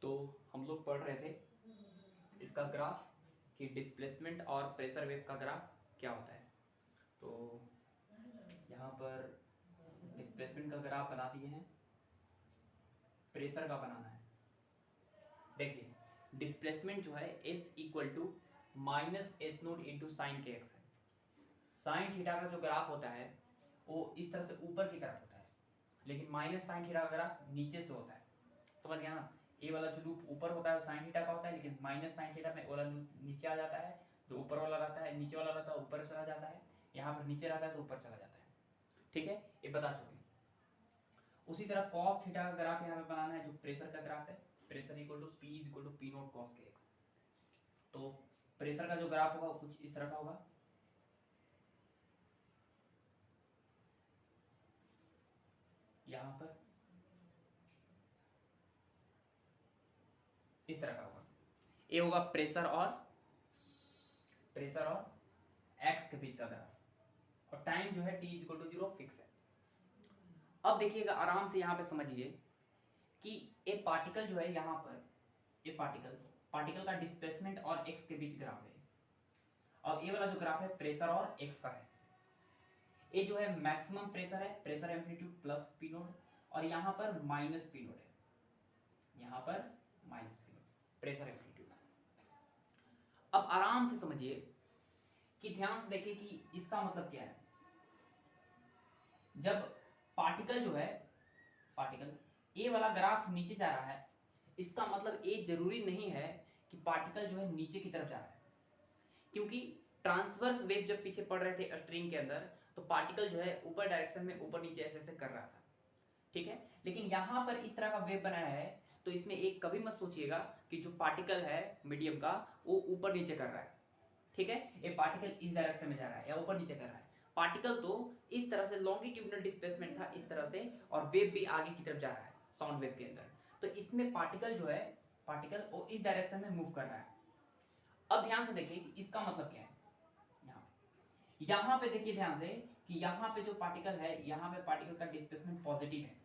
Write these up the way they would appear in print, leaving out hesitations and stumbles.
तो हम लोग पढ़ रहे थे इसका ग्राफ कि डिस्प्लेसमेंट और प्रेशर वेव का ग्राफ क्या होता है। तो यहाँ पर डिस्प्लेसमेंट का ग्राफ बना दिए हैं, प्रेशर का बनाना है। देखिए डिस्प्लेसमेंट जो है S equal to minus S naught into sine K X है। साइन थीटा का जो ग्राफ होता है वो इस तरह से ऊपर की तरफ होता है, लेकिन माइनस साइन थीटा का ग्राफ नीचे से होता है। समझ गया ना? ये वाला जो लूप ऊपर होता है वो साइन थीटा का होता है, लेकिन माइनस साइन थीटा में वाला लूप नीचे आ जाता है। तो ऊपर वाला रहता है, नीचे वाला रहता है ऊपर चला जाता है। यहाँ पर नीचे रहता है तो ऊपर चला जाता है। ठीक है, ये बता चुके। उसी तरह कॉस थीटा का ग्राफ यहाँ पे बनाना है जो प्रेशर का ग्राफ है। Pressure equal to P equal to P naught cos K X. तो प्रेशर का जो ग्राफ होगा वो कुछ इस तरह का होगा। यहाँ पर इस तरह का होगा। ये होगा प्रेशर और एक्स के बीच का ग्राफ, और टाइम जो है t इक्वल टू 0 फिक्स है। अब देखिएगा आराम से यहाँ पे समझिए कि ये पार्टिकल जो है यहाँ पर, ये पार्टिकल का डिस्प्लेसमेंट और x के बीच ग्राफ है। और ये वाला जो ग्राफ है प्रेशर और x का है। ये जो है मैक्सिमम प्रेशर है, pressure amplitude plus P note, और यहाँ पर माइनस पी नोट है, यहाँ पर minus P note pressure amplitude. अब आराम से समझिए कि ध्यान से देखिए कि इसका मतलब क्या है। जब पार्टिकल जो है, पार्टिकल ए वाला ग्राफ नीचे जा रहा है, इसका मतलब ये जरूरी नहीं है कि पार्टिकल जो है नीचे की तरफ जा रहा है, क्योंकि ट्रांसवर्स वेव जब पीछे पड़ रहे थे स्ट्रिंग के अंदर तो पार्टिकल जो है ऊपर डायरेक्शन में ऊपर नीचे ऐसे ऐसे कर रहा था। ठीक है, लेकिन यहाँ पर इस तरह का वेव बनाया है तो इसमें एक कभी मत सोचिएगा कि जो पार्टिकल है मीडियम का वो ऊपर नीचे कर रहा है। ठीक है, ये पार्टिकल इस डायरेक्शन में जा रहा है या ऊपर नीचे कर रहा है। पार्टिकल तो इस तरह से लॉन्गिट्यूडनल डिस्प्लेसमेंट था इस तरह से, और वेव भी आगे की तरफ जा रहा है साउंड वेव के अंदर। तो इसमें पार्टिकल जो है, पार्टिकल वो इस डायरेक्शन में मूव कर रहा है। अब ध्यान से देखिए कि इसका मतलब क्या है। यहाँ पे देखिए ध्यान से कि यहाँ पे जो पार्टिकल है, यहाँ पे पार्टिकल का डिस्प्लेसमेंट पॉजिटिव है।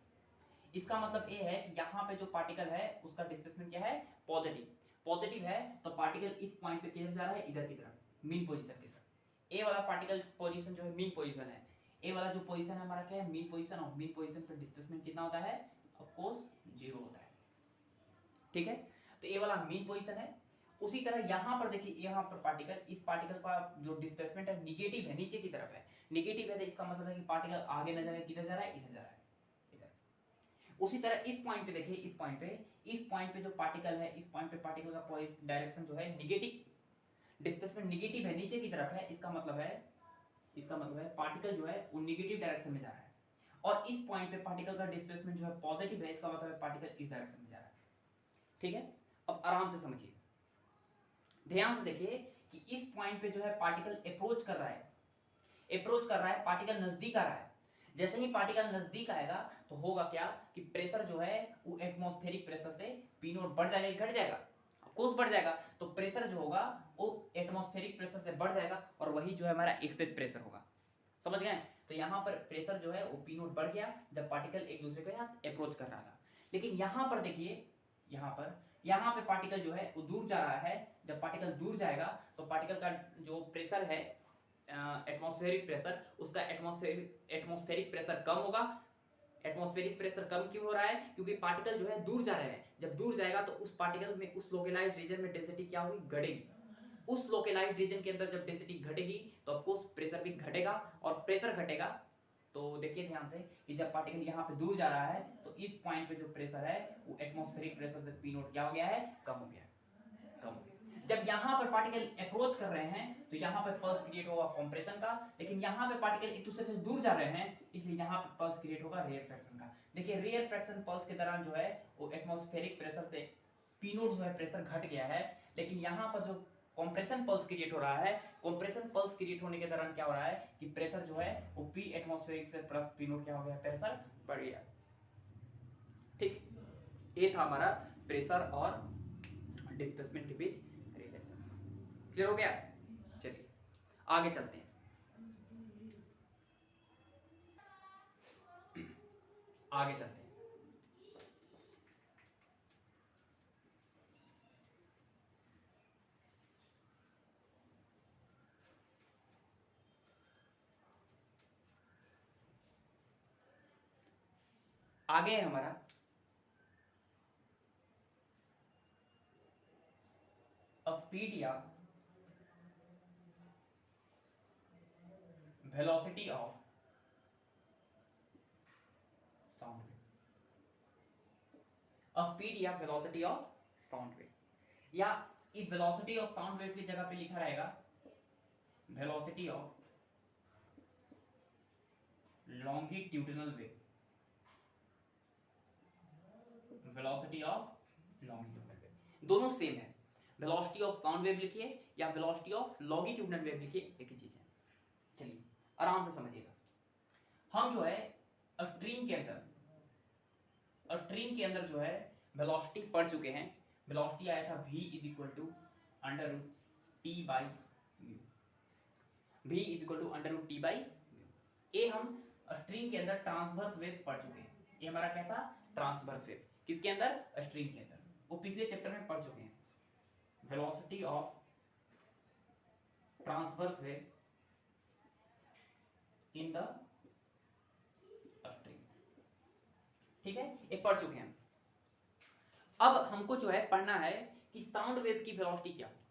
इसका मतलब ये है कि यहाँ पे जो पार्टिकल है उसका डिस्प्लेसमेंट क्या है, पॉजिटिव है। तो पार्टिकल इस पॉइंट पे किधर जा रहा है, इधर की तरफ, मीन पोजीशन की तरफ। ए वाला पार्टिकल पोजीशन जो है मीन पोजीशन है। ए वाला जो पोजीशन है हमारा क्या है, मीन पोजीशन, और मीन पोजीशन पे डिस्प्लेसमेंट कितना होता है, ऑफ कोर्स 0 होता है। ठीक है, तो ए वाला मीन पोजीशन है। उसी तरह यहाँ पर देखिए, यहाँ पर पार्टिकल, इस पार्टिकल का जो डिस्प्लेसमेंट है निगेटिव है, नीचे की तरफ है। निगेटिव है तो इसका मतलब है कि पार्टिकल आगे न जा रहा है, किधर जा रहा है, इधर जा रहा है, इधर। उसी तरह इस पॉइंट पे देखिए, इस पॉइंट पे जो पार्टिकल है, इस पॉइंट पे पार्टिकल का डायरेक्शन जो है निगेटिव, डिस्प्लेसमेंट निगेटिव है, नीचे की तरफ है। इसका मतलब है पार्टिकल जो है वो निगेटिव डायरेक्शन में जा रहा है। और इस पॉइंट पे पार्टिकल का डिस्प्लेसमेंट जो है पॉजिटिव है, इसका मतलब है पार्टिकल इस डायरेक्शन में जा रहा है। ठीक है, अब आराम से समझिए, ध्यान से देखिए कि इस पॉइंट पे जो है पार्टिकल अप्रोच कर रहा है, पार्टिकल नजदीक आ रहा है। जैसे ही पार्टिकल नजदीक आएगा तो होगा क्या कि प्रेशर जो है वो एटमॉस्फेरिक प्रेशर से पी नोट बढ़ जाएगा, घट जाएगा, ऑफकोर्स बढ़ जाएगा। तो प्रेशर जो होगा वो एटमॉस्फेरिक प्रेशर से बढ़ जाएगा, और वही जो है हमारा एक्सेस प्रेशर होगा। समझ गए? तो यहाँ पर प्रेशर जो है वो पी नोट बढ़ गया जब पार्टिकल एक दूसरे के साथ अप्रोच कर रहा था। लेकिन यहाँ पर देखिए, यहाँ पे पार्टिकल जो है वो दूर जा रहा है। जब पार्टिकल दूर जाएगा तो पार्टिकल का जो प्रेशर है, एटमॉस्फेरिक प्रेशर, उसका एटमॉस्फेरिक प्रेशर कम होगा। एटमॉस्फेरिक प्रेशर कम क्यों हो रहा है, क्योंकि पार्टिकल जो है दूर जा रहे हैं। जब दूर जाएगा तो उस पार्टिकल में, उस लोकलाइज्ड रीजन में डेंसिटी क्या होगी, घटेगी। उस लोकलाइज्ड रीजन के अंदर जब डेंसिटी घटेगी तो ऑफकोर्स प्रेशर भी घटेगा, और प्रेशर घटेगा तो देखिए ध्यान से कि जब पार्टिकल यहाँ पे दूर जा रहा है तो इस पॉइंट पे जो प्रेशर है वो एटमॉस्फेरिक प्रेशर से पी नोट क्या हो गया है, कम हो गया। जब यहाँ पर पार्टिकल अप्रोच कर रहे हैं तो यहाँ पे पल्स क्रिएट होगा कंप्रेशन का, लेकिन यहाँ पे पार्टिकल एक दूसरे से दूर जा रहे हैं, इसलिए यहाँ पे पल्स क्रिएट होगा रेयर फ्रैक्शन का। देखिए रेयर फ्रैक्शन पल्स के दौरान जो है वो एटमॉस्फेरिक प्रेशर से पी नोट जो है प्रेशर घट गया है, लेकिन यहाँ पर जो कंप्रेशन पल्स क्रिएट हो रहा है, कंप्रेशन पल्स क्रिएट होने के दौरान क्या हो रहा है कि प्रेशर जो है वो पी एटमॉस्फेरिक से प्लस पी नोट क्या हो गया, प्रेशर बढ़ गया। ठीक, ये था हमारा प्रेशर और डिस्प्लेसमेंट के बीच रिलेशन। क्लियर हो गया? चलिए आगे चलते हैं। आगे है हमारा स्पीड या velocity of sound wave, speed या वेलोसिटी ऑफ साउंड वेव, या इस वेलोसिटी ऑफ साउंड वेव की जगह पे लिखा रहेगा velocity of longitudinal wave, velocity of longitudinal wave, दोनों सेम है। वेलोसिटी ऑफ साउंड वेव लिखिए या वेलोसिटी ऑफ लॉन्गिट्यूडिनल वेव लिखिए, एक ही चीज है। चलिए आराम से समझिएगा। हम जो है स्ट्रिंग के अंदर जो है वेलोसिटी पढ़ चुके हैं। वेलोसिटी आया था v is equal to under root T by mu, v is equal to under root T by mu. ये हम स्ट्रिंग के अंदर ट्रांसवर्स वेव पढ़ चुके हैं। ये हमारा क्या था? Transverse wave. किसके अंदर? स्ट्रिंग के अंदर। वो पिछले चैप्टर में पढ़ चुके हैं। Velocity of transverse wave in the string, ठीक है, ये पढ़ चुके हैं। अब हमको जो है पढ़ना है कि साउंड वेव की वेलोसिटी क्या होगी।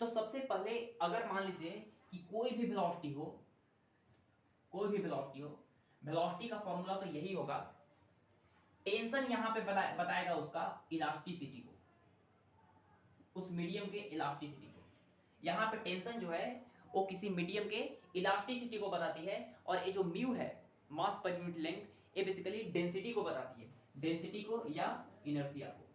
तो सबसे पहले अगर मान लीजिए कि कोई भी वेलोसिटी हो, वेलोसिटी का फॉर्मूला तो यही होगा, टेंशन यहां पे बताएगा उसका इलास्टिसिटी को, उस मीडियम के इलास्टिसिटी को। यहां पे टेंशन जो है वो किसी मीडियम के इलास्टिसिटी को बताती है, और ये जो म्यू है, मास पर यूनिट लेंथ, ये बेसिकली डेंसिटी को बताती है, डेंसिटी को या इनर्शिया को।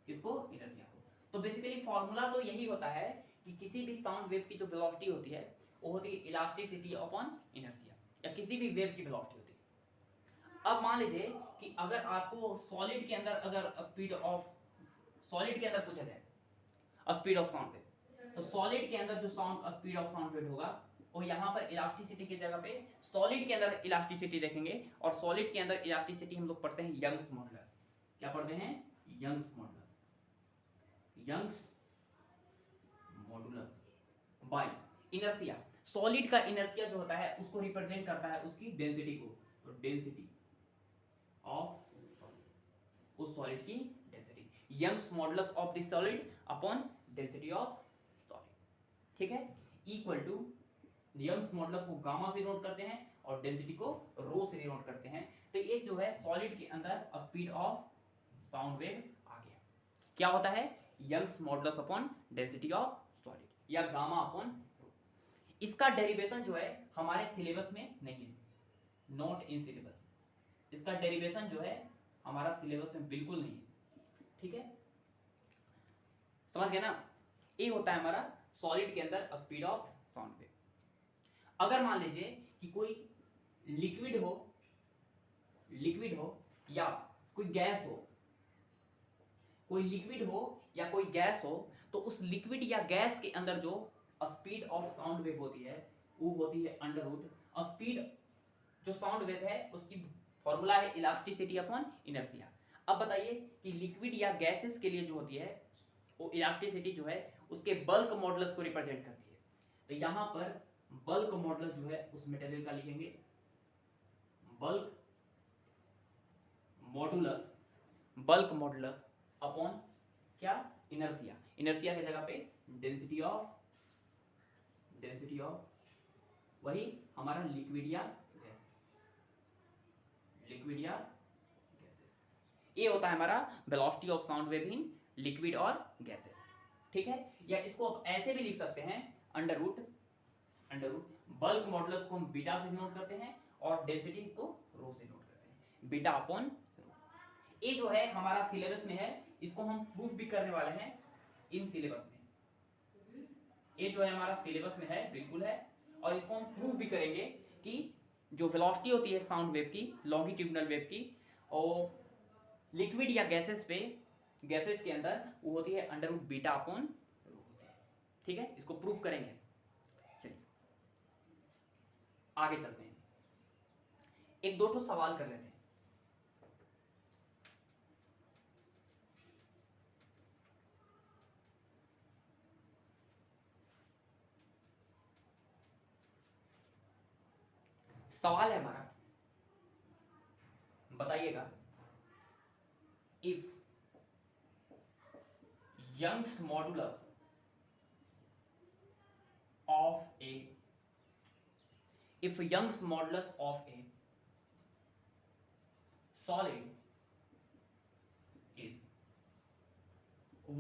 किसको? इनर्शिया को। तो बेसिकली फॉर्मूला तो यही होता है कि किसी भी साउंड वेव की जो वेलोसिटी होती है वो होती है इलास्टिसिटी अपॉन इनर्शिया, या किसी भी वेव की वेलोसिटी होती है। अब मान लीजिए कि अगर आपको सॉलिड के अंदर अगर स्पीड ऑफ सॉलिड के अंदर पूछा जाए स्पीड ऑफ साउंड वेव, तो सॉलिड के अंदर जो स्पीड ऑफ साउंड वेव होगा वो यहाँ पर इलास्टिसिटी की जगह पे सॉलिड के अंदर इलास्टिसिटी देखेंगे, और सॉलिड के अंदर इलास्टिसिटी हम लोग पढ़ते हैं यंग्स मॉडुलस। क्या पढ़ते हैं? Young's modulus. Young's modulus by inertia. Solid का इनर्शिया जो होता है उसको रिप्रेजेंट करता है उसकी डेंसिटी को, तो डेंसिटी ऑफ सॉलिड, उस सॉलिड की density, Young's modulus of the solid upon density of solid, ठीक है, इक्वल टू यंग्स मॉडुलस को गामा से नोट करते हैं और डेंसिटी को रो से नोट करते हैं। तो ये जो है सॉलिड के अंदर स्पीड ऑफ साउंड वेव आ गया। क्या होता है? Young's modulus upon density of solid, या गामा अपॉन रो। इसका डेरिवेशन जो है हमारे सिलेबस में नहीं है, नॉट इन सिलेबस। इसका डेरिवेशन जो है हमारा सिलेबस में बिल्कुल नहीं है, ठीक है, समझ गए ना? ये होता है हमारा सॉलिड के अंदर स्पीड ऑफ साउंड वेव। अगर मान लीजिए कि कोई लिक्विड हो या कोई गैस हो, या कोई गैस हो, तो उस लिक्विड या गैस के अंदर जो स्पीड ऑफ साउंड वेव होती है वो होती है अंडर रूट स्पीड, जो साउंड वेव है उसकी फॉर्मूला है इलास्टिसिटी अपॉन इनर्शिया। अब बताइए कि लिक्विड या गैसेस के लिए जो होती है वो इलास्टिसिटी जो है उसके बल्क मॉडुलस को रिप्रेजेंट करती है। तो यहां पर बल्क मॉडुलस जो है उस मटेरियल का लिखेंगे बल्क मॉडुलस अपॉन क्या? इनर्शिया। इनर्शिया की जगह पे डेंसिटी ऑफ वही हमारा लिक्विड या गैसेस। ये होता है हमारा velocity of sound wave in liquid और गैसेस, ठीक है। या इसको आप ऐसे भी लिख सकते हैं अंडर रूट बल्क मॉडुलस को हम बीटा से नोट करते हैं और डेंसिटी को रो से नोट करते हैं, बीटा अपॉन रो। ये जो है हमारा सिलेबस में है, इसको हम प्रूफ भी करने वाले हैं इन सिलेबस में। ये जो है हमारा सिलेबस में है, बिल्कुल है, और इसको हम प्रूफ भी करेंगे कि जो वेलोसिटी होती है साउंड वेव की, लॉन्गिट्यूडिनल वेव की, और लिक्विड या गैसेस के अंदर वो होती है under root beta upon rho होती है, ठीक है। इसको प्रूफ करेंगे। चलिए आगे चलते हैं, एक दो सवाल कर लेते हैं। सवाल है हमारा, बताइएगा, if Young's modulus of A, if Young's modulus of a solid is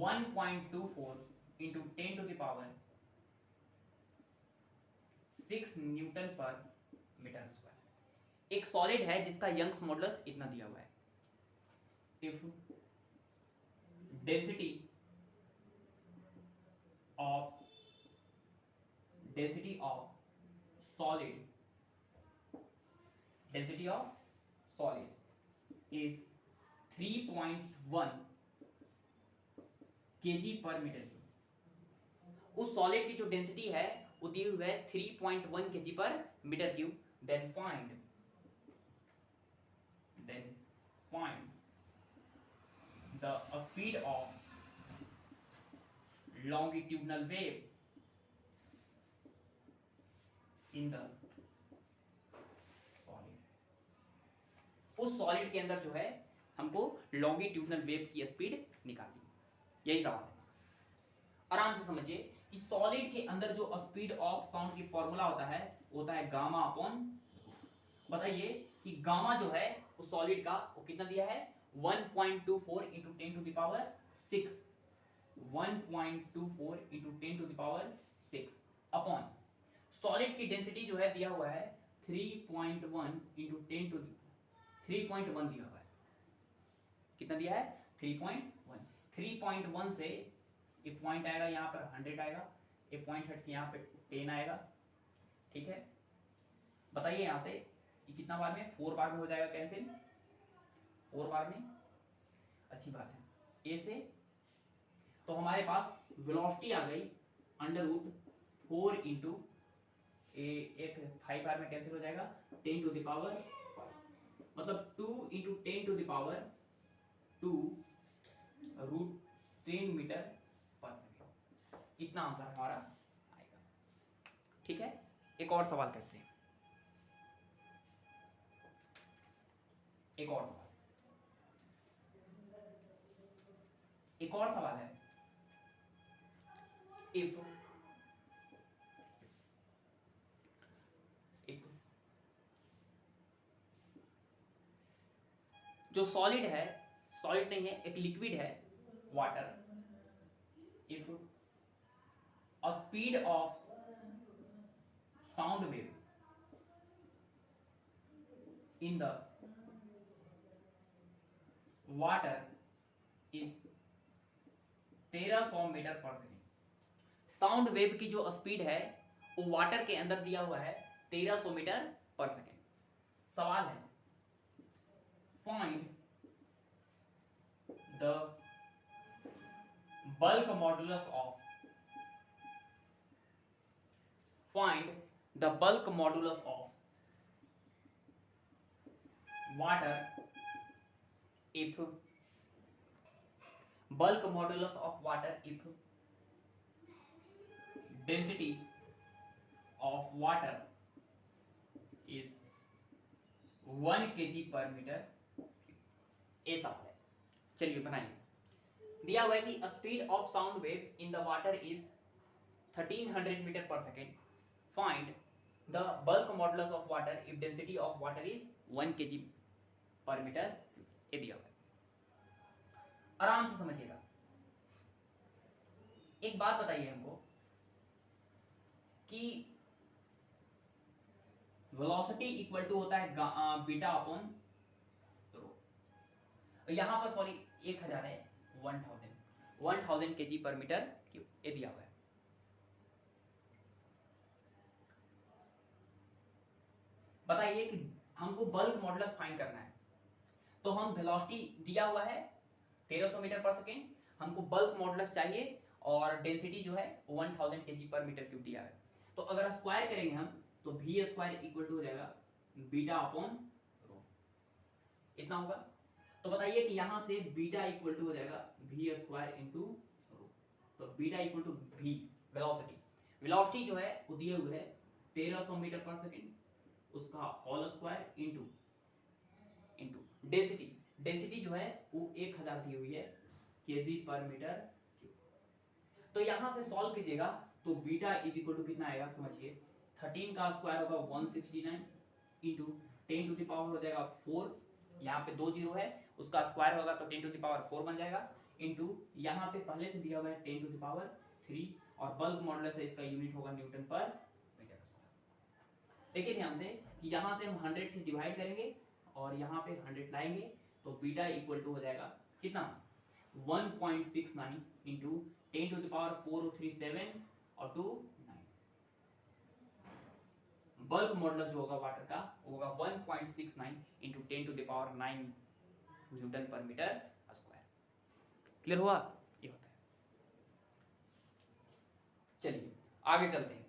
1.24 into 10 to the power 6 newton per metre square. एक सॉलिड है जिसका यंग्स मॉडुलस इतना दिया हुआ है। If density of solid density of solid is 3.1 kg per metre cube. उस solid की जो डेंसिटी है वो दी हुई है 3.1 kg per metre cube. Then find the speed of longitudinal wave in the solid। उस सॉलिड के अंदर जो है हमको लॉन्गिट्यूडनल वेव की स्पीड निकालनी, यही सवाल है। आराम से समझिए कि सॉलिड के अंदर जो स्पीड ऑफ साउंड की फॉर्मूला होता है गामा अपॉन। बताइए कि गामा जो है उस सॉलिड का वो कितना दिया है 1.24 into 10 to the power 6, 1.24 into 10 to the power 6 upon solid की डेंसिटी जो है दिया हुआ है 3.1 into 10 to 3.1 दिया हुआ है। कितना दिया है 3.1। 3.1 से एक पॉइंट आएगा यहाँ पर 100 आएगा, एक पॉइंट हट के यहाँ पे 10 आएगा। ठीक है, बताइए यहाँ से ये कितना बार में 4 बार में हो जाएगा कैंसिल, 4 बार में। अच्छी बात है। ए से तो हमारे पास वेलोसिटी आ गई √4 इंटू एक 5 बार में कैंसिल हो जाएगा 10 टू द पावर 5, मतलब 2 into 10 to the power 2 √10 metre per second. इतना आंसर हमारा आएगा। ठीक है, एक और सवाल करते हैं। एक और सवाल है, इफ जो सॉलिड है, सॉलिड नहीं है एक लिक्विड है water, if a speed of sound wave in the water is 1300 metre per second. Sound wave की जो स्पीड है वो वाटर के अंदर दिया हुआ है 1300 मीटर पर सेकेंड। सवाल है find the bulk modulus of water if bulk modulus of water if density of water is 1 kg per meter। ऐसा है, चलिए बनाइए। दिया हुआ है कि speed of sound wave in the water is 1300 metre per second. Find the bulk modulus of water if density of water is 1 kg per metre. ये दिया हुआ है, आराम से समझिएगा। एक बात बताइए हमको कि वेलोसिटी इक्वल टू होता है बीटा अपॉन रो। यहां पर सॉरी 1000 है 1000 kg पर मीटर क्यूब, ये दिया हुआ है। बताइए कि हमको बल्क मॉडुलस फाइंड करना है, तो हम वेलोसिटी दिया हुआ है 1300 मीटर पर सेकेंड, हमको बल्क मॉडुलस चाहिए और डेंसिटी जो है 1000 kg पर मीटर क्यूब दिया है। तो अगर स्क्वायर करेंगे हम तो v स्क्वायर इक्वल टू हो जाएगा बीटा अपॉन रो, इतना होगा। तो बताइए कि यहां से बीटा इक्वल टू हो जाएगा v स्क्वायर इंटू रो। तो beta equal to v velocity जो है वो दिए हुए है 1300 मीटर पर सेकेंड, उसका whole square into density, density जो है वो 1000 दी हुई है केजी पर मीटर क्यूब। तो यहां से सॉल्व कीजिएगा तो बीटा इज इक्वल टू कितना आएगा समझिए, 13 का स्क्वायर होगा 169 इंटू 10 टू द पावर हो जाएगा 4, यहाँ पे 2 जीरो है उसका स्क्वायर होगा तो 10 टू द पावर 4 बन जाएगा, इंटू यहाँ पे पहले से दिया हुआ है 10 टू द पावर 3 और बल्क मॉडुलस है इसका यूनिट होगा न्यूटन पर मीटर स्क्वायर। देखिए ध्यान से कि यहाँ से हम 100 से डिवाइड करेंगे और यहाँ पे 100 लाएंगे तो बीटा इक्वल टू हो जाएगा कितना 1.69 इंटू 10 टू द पावर 4 3 7 और 2 9। बल्क मॉडुलस जो होगा वाटर का होगा 1.69 into 10 to the power 9 newton per metre square. Clear हुआ? ये होता है। चलिए आगे चलते हैं।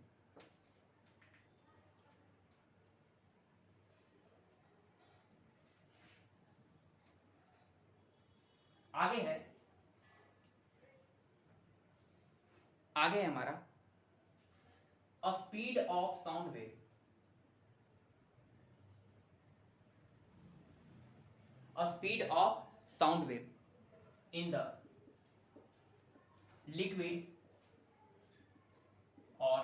आगे है हमारा अ speed of sound wave. A speed of sound wave in the liquid or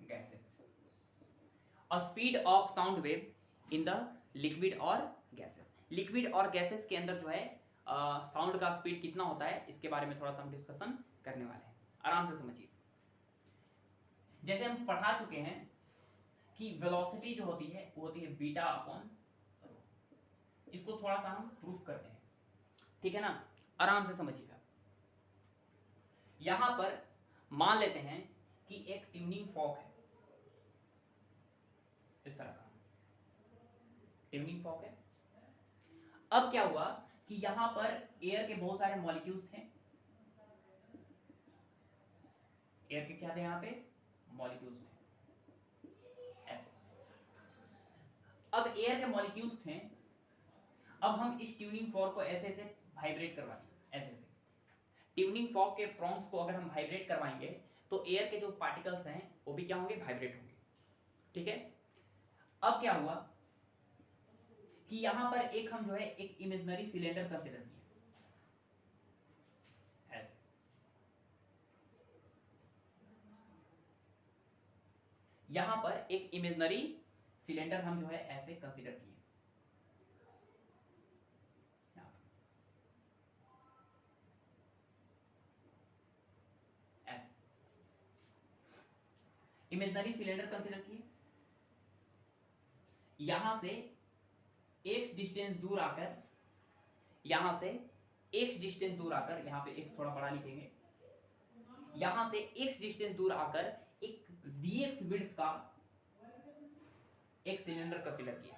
gases. A speed of sound wave in the liquid or gases. Liquid और गैसेस के अंदर जो है साउंड का स्पीड कितना होता है इसके बारे में थोड़ा सा हम डिस्कशन करने वाले हैं। आराम से समझिए। जैसे हम पढ़ा चुके हैं कि वेलोसिटी जो होती है वो होती है बीटा अपॉन, इसको थोड़ा सा हम प्रूफ करते हैं, ठीक है ना? आराम से समझिएगा। यहां पर मान लेते हैं कि एक ट्यूनिंग फॉर्क है, इस तरह का ट्यूनिंग फॉर्क है। अब क्या हुआ कि यहां पर एयर के बहुत सारे मॉलिक्यूल्स थे, एयर के क्या थे यहां पे मॉलिक्यूल्स थे ऐसे। अब एयर के मॉलिक्यूल्स थे, अब हम इस ट्यूनिंग फॉर्क को ऐसे ऐसे वाइब्रेट करवाएंगे, ऐसे ऐसे ट्यूनिंग फॉर्क के प्रोंग्स को अगर हम वाइब्रेट करवाएंगे तो एयर के जो पार्टिकल्स हैं वो भी क्या होंगे वाइब्रेट होंगे, ठीक है। अब क्या हुआ कि यहां पर एक हम जो है एक इमेजिनरी सिलेंडर कंसीडर किए ऐसे, यहां पर एक इमेजिनरी सिलेंडर हम जो है ऐसे कंसीडर किए इमेजिनरी सिलेंडर कंसीडर किए। यहां से x डिस्टेंस दूर आकर, यहां से x डिस्टेंस दूर आकर, यहां पे x थोड़ा बड़ा लिखेंगे, यहां से x डिस्टेंस दूर आकर एक dx विड्थ का एक सिलेंडर कंसीडर किया,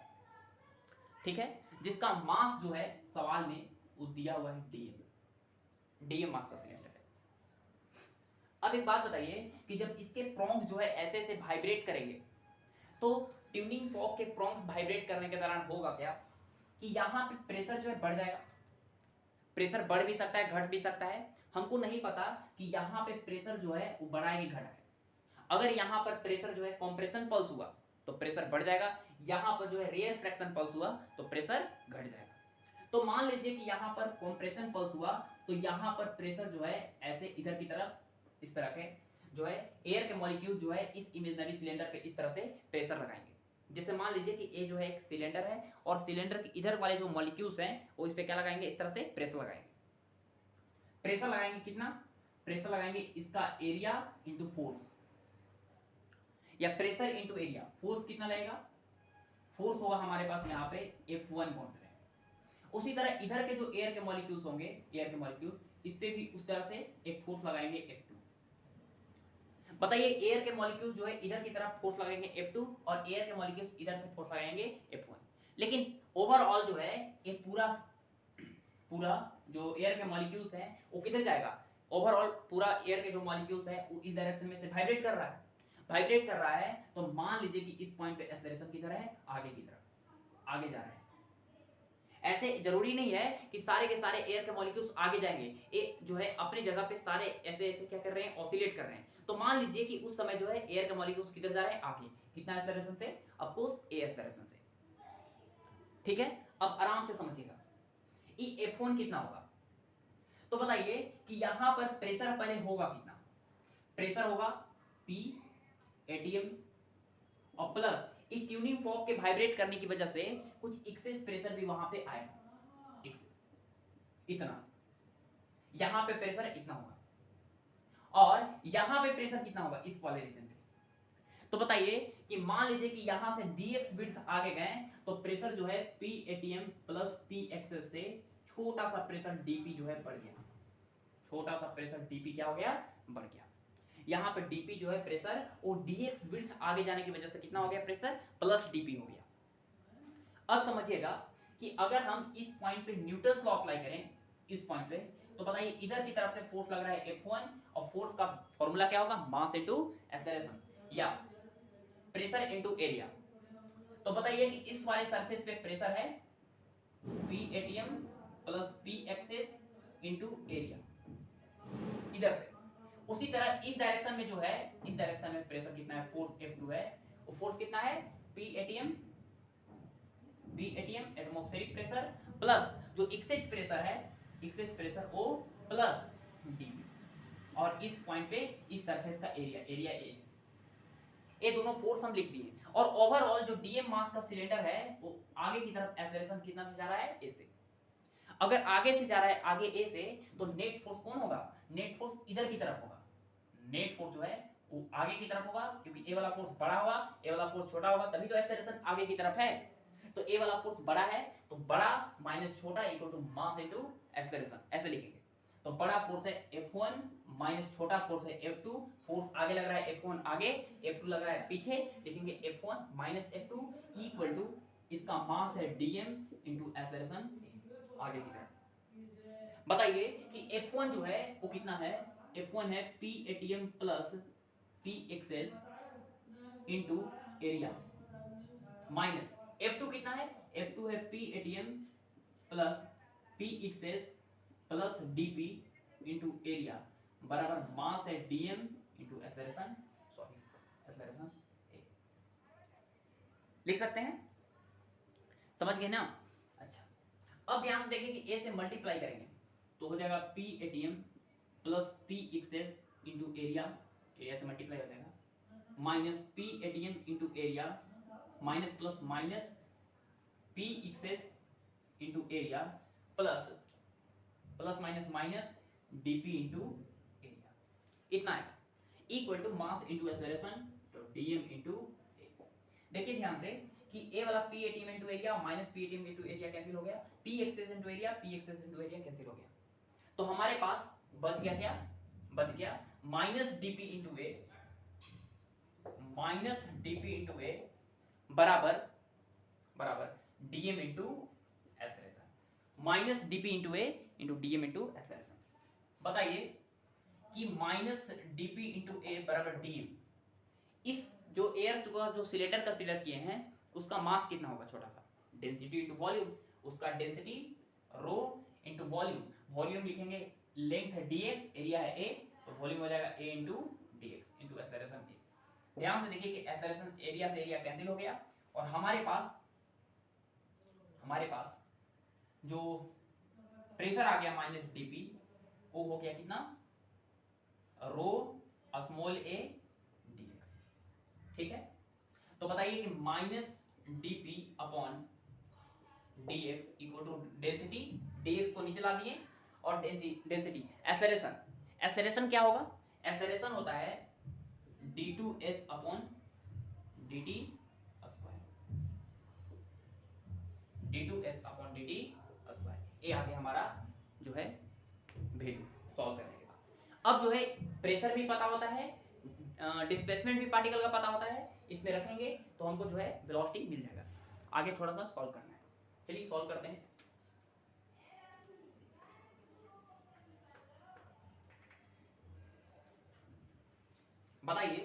ठीक है, जिसका मास जो है सवाल में वो दिया हुआ है dm मास का सिलेंडर है। अब एक बात बताइए कि जब इसके प्रोंग्स जो है ऐसे ऐसे वाइब्रेट करेंगे तो ट्यूनिंग फॉर्क के प्रोंग्स वाइब्रेट करने के दौरान होगा क्या कि यहां पे प्रेशर जो है बढ़ जाएगा। प्रेशर बढ़ भी सकता है, घट भी सकता है, हमको नहीं पता कि यहां पे प्रेशर जो है वो बढ़ा है कि घटा है। अगर यहां पर प्रेशर जो है कंप्रेशन पल्स हुआ तो प्रेशर बढ़ जाएगा, यहां पर जो है रेयर फ्रैक्शन पल्स हुआ तो प्रेशर घट जाएगा। तो मान लीजिए कि यहां पर कंप्रेशन पल्स हुआ तो यहां पर प्रेशर जो है ऐसे इधर की तरफ इस तरह के जो है एयर के मॉलिक्यूल जो है इस इमेजिनरी सिलेंडर पे इस तरह से प्रेशर लगाएंगे। जैसे मान लीजिए कि ये जो है एक सिलेंडर है और सिलेंडर के इधर वाले जो मॉलिक्यूल्स हैं वो इस पे क्या लगाएंगे, इस तरह से प्रेशर लगाएंगे। प्रेशर लगाएंगे कितना, प्रेशर लगाएंगे इसका एरिया इंटू फोर्स, या प्रेशर इंटू एरिया। फोर्स कितना लगेगा, फोर्स होगा हमारे पास यहाँ पे F1 बोल रहे हैं। उसी तरह इधर के जो एयर के मॉलिक्यूल्स होंगे, एयर के मॉलिक्यूल, इस पे भी उस तरह से एक फोर्स लगाएंगे F2। बताइए एयर के मॉलिक्यूल जो है इधर की तरफ फोर्स लगाएंगे F2 और एयर के मॉलिक्यूल्स इधर से फोर्स लगाएंगे F1। लेकिन ओवरऑल जो है ये पूरा जो एयर के मॉलिक्यूल्स हैं वो किधर जाएगा, ओवरऑल पूरा एयर के जो मॉलिक्यूल्स हैं वो इस डायरेक्शन में से वाइब्रेट कर रहा है, वाइब्रेट कर रहा है। तो मान लीजिए कि इस पॉइंट पे एक्सेलरेशन किधर है, आगे की तरफ आगे जा रहा है। ऐसे जरूरी नहीं है कि सारे के सारे एयर के मॉलिक्यूल्स आगे जाएंगे, ये जो है अपनी जगह पे सारे ऐसे ऐसे क्या कर रहे हैं, ऑसिलेट कर रहे हैं। तो मान लीजिए कि उस समय जो है एयर के मॉलिक्यूल्स किधर जा रहे हैं, आगे। कितना एक्सेलरेशन से, ऑफ कोर्स ए एक्सेलरेशन से। ठीक है, अब आराम से समझिएगा ये F1 कितना होगा। तो बताइए कि यहां पर प्रेशर पहले होगा कितना, प्रेशर होगा P ATM और प्लस इस ट्यूनिंग फॉर्क के वाइब्रेट करने की वजह से कुछ एक्सेस प्रेशर भी वहां पे आएगा, इतना, यहां पे प्रेशर इतना होगा और यहां पे प्रेशर कितना होगा इस वाले रीजन पे। तो बताइए कि मान लीजिए कि यहां से dx बिट्स आगे गए तो प्रेशर जो है P ATM plus P excess से छोटा सा प्रेशर dp जो है बढ़ गया, छोटा सा प्रेशर dp क्या हो गया, बढ़ गया। यहाँ पे dp जो है प्रेशर और dx बिट्स आगे जाने की वजह से कितना हो गया, प्रेशर प्लस dp हो गया। अब समझिएगा कि अगर हम इस पॉइंट पे न्यूटन्स लॉ अप्लाई करें इस पॉइंट पे, तो बताइए इधर की तरफ से फोर्स लग रहा है F1 और फोर्स का फॉर्मूला क्या होगा, मास इनटू एक्सेलरेशन या प्रेशर इनटू एरिया। तो बताइए कि इस वाले सरफेस पे प्रेशर है P ATM plus P excess into area इधर से। उसी तरह इस डायरेक्शन में जो है, इस डायरेक्शन में प्रेशर कितना है, फोर्स F2 है, वो फोर्स कितना है P ATM atmospheric pressure plus जो एक्सेज प्रेशर है, excess pressure O plus dp और इस पॉइंट पे इस सरफेस का एरिया A, ये दोनों फोर्स हम लिख दिए। और ओवरऑल जो dm मास का सिलेंडर है वो आगे की तरफ एक्सेलरेशन कितना से जा रहा है, A से। अगर आगे से जा रहा है आगे A से तो नेट फोर्स कौन होगा, नेट फोर्स इधर की तरफ होगा, नेट फोर्स जो है वो आगे की तरफ होगा क्योंकि A वाला फोर्स बड़ा होगा, A वाला फोर्स छोटा होगा, तभी तो एक्सेलरेशन आगे की तरफ है। तो A वाला फोर्स बड़ा है तो बड़ा माइनस छोटा equal to mass into acceleration, ऐसे लिखेंगे। तो बड़ा फोर्स है F1 माइनस छोटा फोर्स है F2, फोर्स आगे लग रहा है F1 आगे, F2 लग रहा है पीछे, लिखेंगे F1 minus F2 equal to इसका मास है dm इनटू एक्सेलरेशन आगे की तरफ। बताइए कि F1 जो है वो कितना है, F1 है P ATM plus P excess into area minus F2 कितना है, F2 है P ATM plus P excess plus dp into area बराबर मास है dm into acceleration, sorry acceleration A। लिख सकते हैं, समझ गए ना। अच्छा, अब ध्यान से देखिए कि A से मल्टीप्लाई करेंगे तो हो जाएगा P ATM plus P excess into area, area से मल्टीप्लाई हो जाएगा minus P ATM into area minus plus minus P excess into area plus plus minus minus dp into area, इतना आएगा equal to mass into acceleration तो dm into a। देखिए ध्यान से कि a वाला P ATM into area minus P ATM into area cancel हो गया, P excess into area P excess into area cancel हो गया। तो हमारे पास बच गया क्या, बच गया minus dp into a, minus dp into a बराबर बराबर dm into acceleration, minus dp into a into dm into acceleration. बताइए कि माइनस dp इनटू a बराबर dm, इस जो एयर जो सिलेंडर कंसीडर किए हैं उसका मास कितना होगा, छोटा सा, डेंसिटी इनटू वॉल्यूम, उसका density rho into volume, volume लिखेंगे लेंथ है dx, एरिया है a, तो वॉल्यूम हो जाएगा a into dx into acceleration a। ध्यान से देखिए कि एक्सेलरेशन एरिया से एरिया कैंसिल हो गया और हमारे पास जो प्रेशर आ गया माइनस dp, वो हो गया कितना, रो स्मॉल a dx। ठीक है, तो बताइए कि minus dp upon dx equal to density, dx को नीचे ला दिए और डेंसिटी एक्सेलरेशन, एक्सेलरेशन क्या होगा, एक्सेलरेशन होता है d2s upon dt square, d2s upon dt square. ये आ गया हमारा जो है वैल्यू सॉल्व करने के बाद। अब जो है प्रेशर भी पता होता है, डिस्प्लेसमेंट भी पार्टिकल का पता होता है, इसमें रखेंगे तो हमको जो है वेलोसिटी मिल जाएगा। आगे थोड़ा सा सॉल्व करना है, चलिए सॉल्व करते हैं। बताइए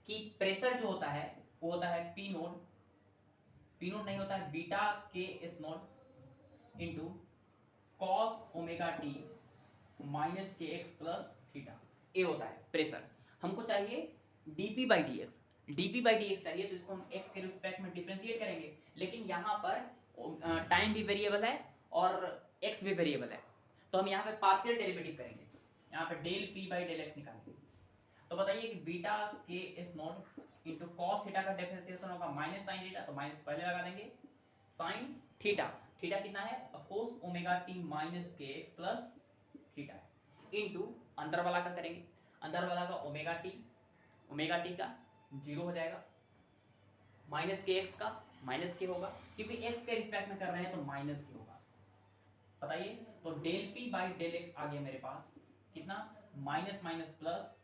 कि प्रेशर जो होता है वो होता है P नोट, P नोट नहीं होता है beta K S naught into cos omega T minus K X plus theta, ए होता है प्रेशर। हमको चाहिए dp by dx, dp by dx चाहिए तो इसको हम x के रिस्पेक्ट में डिफरेंशिएट करेंगे, लेकिन यहाँ पर टाइम भी वेरिएबल है और x भी वेरिएबल है, तो हम यहाँ पे पार्शियल डेरिवेटिव करेंगे, यहाँ पे del p by del x निकालेंगे। तो बताइए कि beta K S naught into cos theta का डिफरेंशिएशन होगा माइनस साइन थीटा, तो माइनस पहले लगा देंगे, साइन थीटा, थीटा कितना है, cos omega T minus K X plus theta है, इंटू अंदर वाला का करेंगे, अंदर वाला का ओमेगा टी का जीरो हो जाएगा, माइनस के एक्स का माइनस के होगा, क्योंकि एक्स के रिस्पेक्ट में कर रहे हैं तो माइनस के होगा। बताइए, तो del P by del X आ गया मेरे पास कितना, minus minus plus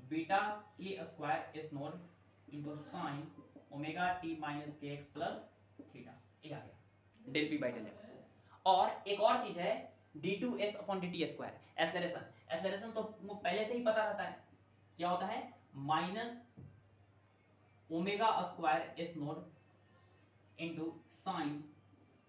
beta K square S naught into sine omega T minus K X plus theta, ये आ गया del P by del X. और एक और चीज है D two S upon D T square, acceleration, acceleration तो पहले से ही पता रहता है, क्या होता है, minus omega square S naught into sine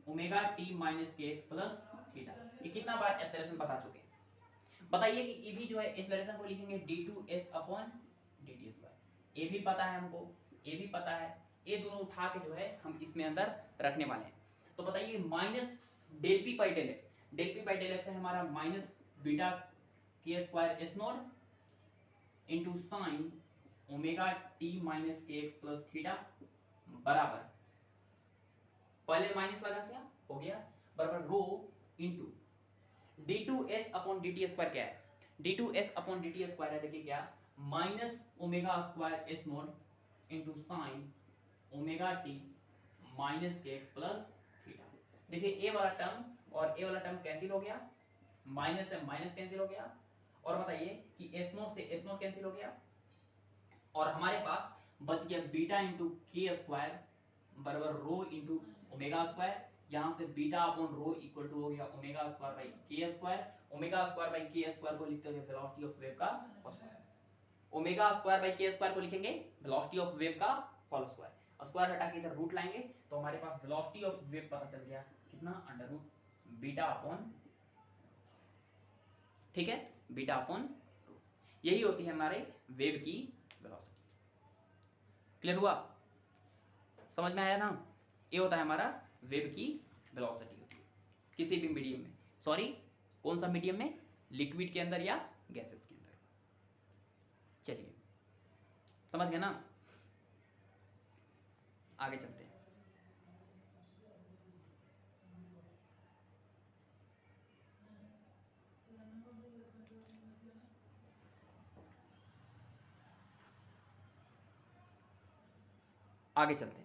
omega T minus K X plus theta. ये कितना बार एक्सेलरेशन बता चुके हैं। बताइए कि ये भी जो है एक्सेलरेशन को लिखेंगे D two S upon D T square, ये भी पता है हमको, ये भी पता है, ये दोनों उठा के जो है हम इसमें अंदर रखने वाले हैं। तो बताइए minus del P by del X, del P by del X है हमारा minus beta K square S naught into sine omega T minus K X plus theta बराबर, पहले माइनस लगा क्या हो गया, बराबर rho into D two S upon D T square क्या है, D two S upon D T square है, देखिए क्या, minus omega square S naught into sine omega T minus K X plus theta. देखिए ए वाला टर्म और ए वाला term cancel हो गया, माइनस से माइनस कैंसिल हो गया, और बताइए कि एस नॉट से एस नॉट कैंसिल हो गया, और हमारे पास बच गया बीटा इंटू के स्क्वायर बराबर रो इंटू ओमेगा स्क्वायर, यहाँ से beta upon rho equal to हो गया omega square by K square, omega square by K square को लिखते हैं वेलोसिटी ऑफ वेव का whole square, omega square by K square को लिखेंगे वेलोसिटी ऑफ वेव का होल स्क्वायर, स्क्वायर हटा के इधर रूट लाएंगे तो हमारे पास वेलोसिटी ऑफ वेव पता चल गया कितना, अंडर रूट बीटा अपॉन, ठीक है, बीटा अपॉन रूट, यही होती है हमारे वेव की वेलोसिटी। क्लियर हुआ, समझ में आया ना, ये होता है हमारा वेव की वेलोसिटी होती है किसी भी मीडियम में, सॉरी कौन सा मीडियम में, लिक्विड के अंदर या गैसेस के अंदर। चलिए समझ गए ना, आगे चलते हैं। आगे चलते हैं।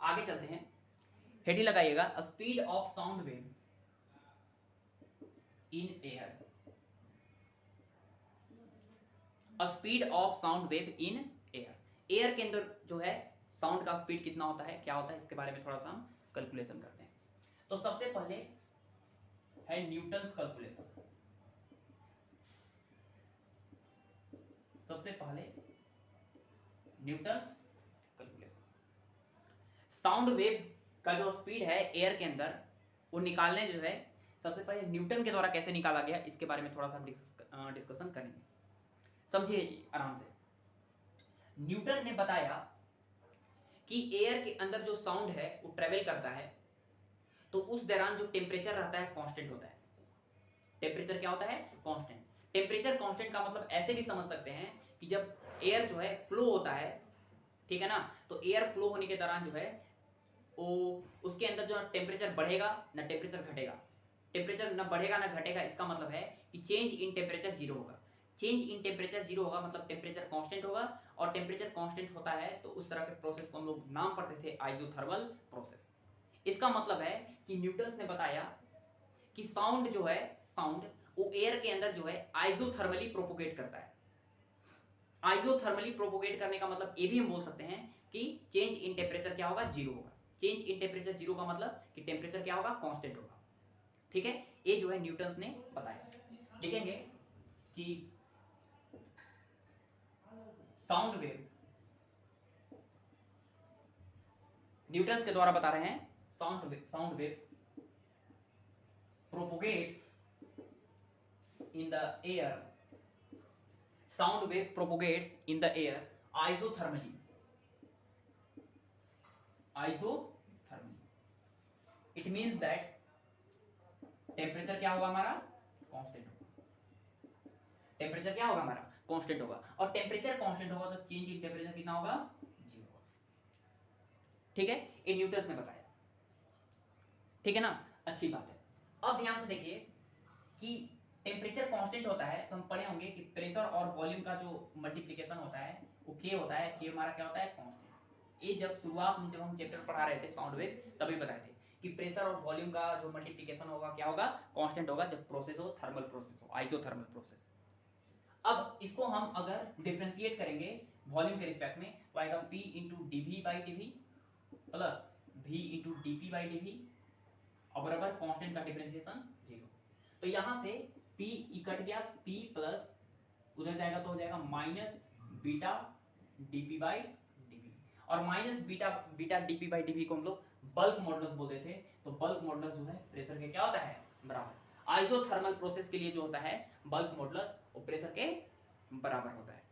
आगे चलते हैं, हेडिंग लगाइएगा speed of sound wave in air, speed of sound wave in air, air के अंदर जो है साउंड का स्पीड कितना होता है, क्या होता है, इसके बारे में थोड़ा सा हम कैलकुलेशन करते हैं। तो सबसे पहले है न्यूटन्स कैलकुलेशन, सबसे पहले न्यूटन्स कैलकुलेशन, साउंड वेव का जो स्पीड है एयर के अंदर वो निकालने जो है सबसे पहले न्यूटन के द्वारा कैसे निकाला गया इसके बारे में थोड़ा सा डिस्कशन करेंगे, समझिए आराम से। न्यूटन ने बताया कि एयर के अंदर जो साउंड है वो ट्रेवल करता है तो उस दौरान जो टेम्परेचर रहता है कांस्टेंट होता है, टेम्परेचर क्या होता है, कांस्टेंट। टेम्परेचर कांस्टेंट का मतलब ऐसे भी समझ सकते हैं कि जब एयर जो है फ्लो होता है, ठीक है ना, तो एयर फ्लो होने के दौरान जो है वो उसके अंदर जो टेम्परेचर बढ़ेगा ना टेम्परेचर घटेगा, टेम्परेचर ना बढ़ेगा ना घटेगा, इसका मतलब है कि चेंज इन टेम्परेचर जीरो होगा, चेंज इन टेम्परेचर जीरो होगा मतलब टेम्परेचर कांस्टेंट होगा, और टेम्परेचर कांस्टेंट होता है तो उस तरह के प्रोसेस को हम लोग नाम पढ़ते थे आइसोथर्मल प्रोसेस। इसका मतलब है कि न्यूटन ने बताया कि साउंड जो है, साउंड वो एयर के अंदर जो है आइसोथर्मली प्रोपोगेट करता है। आइसोथर्मली प्रोपोगेट करने का मतलब ये भी हम बोल सकते हैं कि चेंज इन टेम्परेचर क्या होगा, जीरो होगा। चेंज इन टेम्परेचर जीरो का मतलब कि टेम्परेचर क्या होगा, कांस्टेंट होगा। ठीक है, ये जो है न्यूटन ने बताया। लिखेंगे कि साउंड वेव, न्यूटन के द्वारा बता रहे हैं, sound wave propagates in the air, sound wave propagates in the air isothermally, it means that temperature क्या होगा हमारा, कांस्टेंट होगा, टेम्परेचर क्या होगा हमारा, कांस्टेंट होगा, और टेम्परेचर कांस्टेंट होगा तो चेंज इन टेम्परेचर कितना होगा, 0 होगा। ठीक है, ये न्यूटन ने बताया, ठीक है ना, अच्छी बात है। अब ध्यान से देखिए कि टेम्परेचर कांस्टेंट होता है तो हम पढ़े होंगे कि प्रेशर और वॉल्यूम का जो मल्टीप्लिकेशन होता है वो के होता है, के हमारा क्या होता है, कांस्टेंट। ये जब शुरुआत में जब हम चैप्टर पढ़ा रहे थे साउंड वेव तभी बताए थे कि प्रेशर और वॉल्यूम का जो मल्टीप्लिकेशन होगा क्या होगा, कांस्टेंट होगा, जब प्रोसेस हो थर्मल प्रोसेस हो, आइसोथर्मल प्रोसेस। अब इसको हम अगर डिफरेंशिएट करेंगे वॉल्यूम के रिस्पेक्ट में तो आएगा P into dV by dV plus V into dP by dV और बराबर कांस्टेंट का डिफरेंशिएशन 0। तो यहां से P कट गया, P प्लस उधर जाएगा तो हो जाएगा minus beta dP by dV, और minus beta dP by dV को हम लोग बल्क मॉडुलस बोलते थे। तो बल्क मॉडुलस जो है प्रेशर के क्या होता है, बराबर। आइसोथर्मल प्रोसेस के लिए जो होता है बल्क मॉडुलस वो प्रेशर के बराबर होता है।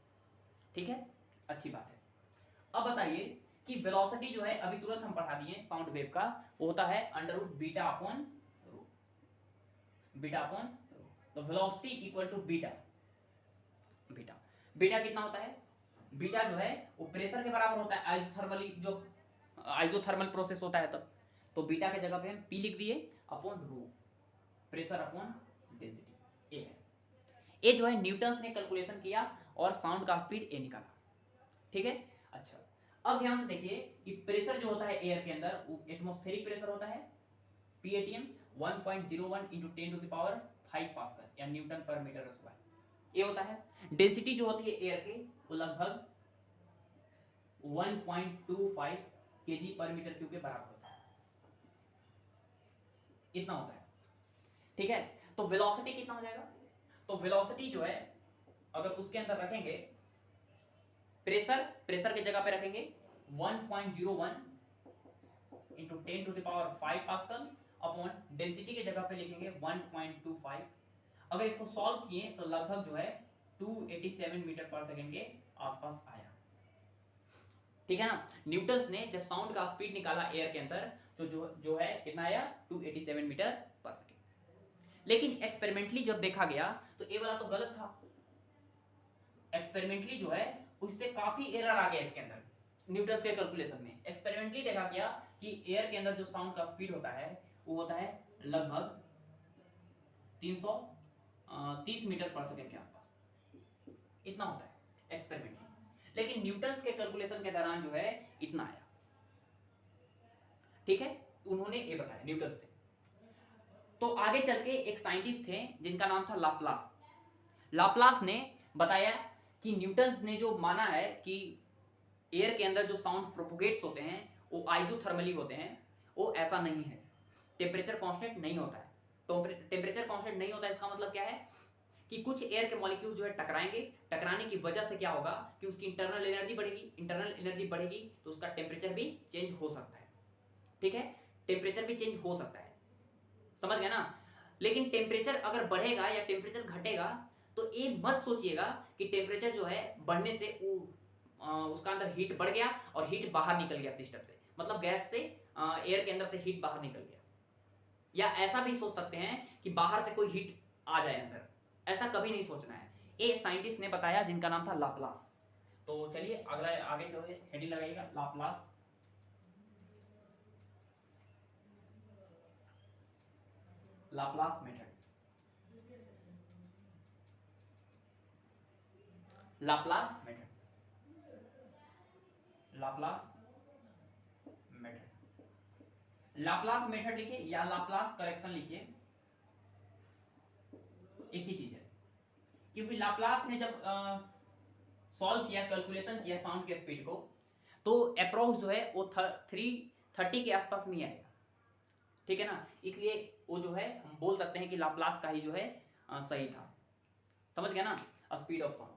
ठीक है, अच्छी बात है। अब बताइए कि वेलोसिटी जो है अभी तुरंत हम पढ़ा दिए साउंड वेव का, वो होता है under root beta upon rho, beta upon rho. तो velocity equal to beta, beta कितना होता है, बीटा जो है वो प्रेशर के बराबर होता है आइसोथर्मली, जो आइसोथर्मल प्रोसेस होता है तब। तो बीटा के जगह पे हम P लिख दिए upon rho, pressure upon density, A है। ये जो है न्यूटन ने कैलकुलेशन किया और साउंड का स्पीड ए निकाला। ठीक है, अच्छा। अब ध्यान से देखिए कि प्रेशर जो होता है एयर के अंदर वो एटमॉस्फेरिक प्रेशर होता है, PATM 1.01 × 10⁵ पास्कल या न्यूटन पर मीटर स्क्वायर, ये होता है। डेंसिटी जो होती है एयर की वो लगभग 1.25 kg पर मीटर क्यूब के बराबर होता है, इतना होता है। ठीक है, तो वेलोसिटी कितना हो जाएगा, तो वेलोसिटी जो है अगर उसके अंदर रखेंगे प्रेशर के जगह पे रखेंगे 1.01 × 10⁵ पास्कल अपॉन डेंसिटी के जगह पे लिखेंगे 1.25। अगर इसको सॉल्व किए तो लगभग जो है 287 मीटर पर सेकंड के आसपास आया। ठीक है ना, न्यूटन ने जब साउंड का स्पीड निकाला एयर के अंदर तो जो है कितना आया, 287 मीटर पर सेकंड। लेकिन एक्सपेरिमेंटली जब देखा गया तो ये वाला तो गलत था, एक्सपेरिमेंटली जो है उससे काफी एरर आ गया इसके अंदर न्यूटन के कैलकुलेशन में। एक्सपेरिमेंटली देखा गया कि एयर के अंदर जो साउंड का स्पीड होता है वो होता है लगभग 330 मीटर पर सेकंड के आसपास, इतना होता है एक्सपेरिमेंटली। लेकिन न्यूटन के कैलकुलेशन के दौरान जो है इतना आया। ठीक है, उन्होंने ये बताया न्यूटन ने। तो आगे चल के एक साइंटिस्ट थे जिनका नाम था लाप्लास। लाप्लास ने बताया कि न्यूटन ने जो माना है कि एयर के अंदर जो साउंड प्रोपोगेट्स होते हैं वो आइसोथर्मली होते हैं, वो ऐसा नहीं है, टेम्परेचर कांस्टेंट नहीं होता है। तो टेम्परेचर कांस्टेंट नहीं होता है इसका मतलब क्या है कि कुछ एयर के मॉलिक्यूल जो है टकराएंगे, टकराने की वजह से क्या होगा कि उसकी इंटरनल एनर्जी बढ़ेगी, इंटरनल एनर्जी बढ़ेगी तो उसका टेम्परेचर भी चेंज हो सकता है। ठीक है, टेम्परेचर भी चेंज हो सकता है, समझ गए ना। लेकिन टेम्परेचर अगर बढ़ेगा या टेम्परेचर घटेगा तो ये मत सोचिएगा कि टेम्परेचर जो है बढ़ने से उसका अंदर हीट बढ़ गया और हीट बाहर निकल गया सिस्टम से, मतलब गैस से एयर के अंदर से हीट बाहर निकल गया। या ऐसा भी सोच सकते हैं कि बाहर से कोई हीट आ जाए अंदर, ऐसा कभी नहीं सोचना है। एक साइंटिस्ट ने बताया जिनका नाम था लाप्लास। तो चलिए अगला आगे जो है हेडिंग लगाइएगा, Laplace. Laplace method, Laplace method, Laplace method, Laplace method लिखिए या लाप्लास करेक्शन लिखिए, एक ही चीज है। क्योंकि लाप्लास ने जब सॉल्व किया, कैलकुलेशन किया साउंड के स्पीड को, तो अप्रोक्स जो है वो 330 के आसपास में आएगा। ठीक है ना, इसलिए वो जो है हम बोल सकते हैं कि लाप्लास का ही जो है सही था। समझ गया ना, स्पीड ऑफ साउंड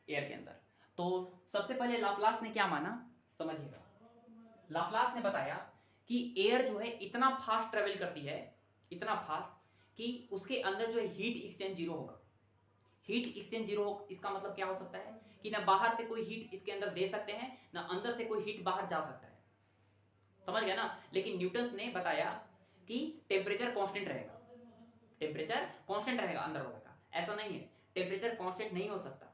एयर के अंदर। तो सबसे पहले लाप्लास ने क्या माना, समझिएगा। लाप्लास ने बताया कि एयर जो है इतना फास्ट ट्रेवल करती है, इतना फास्ट कि उसके अंदर जो है हीट एक्सचेंज जीरो होगा। हीट एक्सचेंज जीरो हो, इसका मतलब क्या हो सकता है कि ना बाहर से कोई हीट इसके अंदर दे सकते हैं, ना अंदर से कोई हीट बाहर जा सकता है, समझ गया ना। लेकिन न्यूटन ने बताया कि टेम्परेचर कांस्टेंट रहेगा, टेम्परेचर कांस्टेंट रहेगा अंदर वाला का। ऐसा नहीं है, टेम्परेचर कांस्टेंट नहीं हो सकता।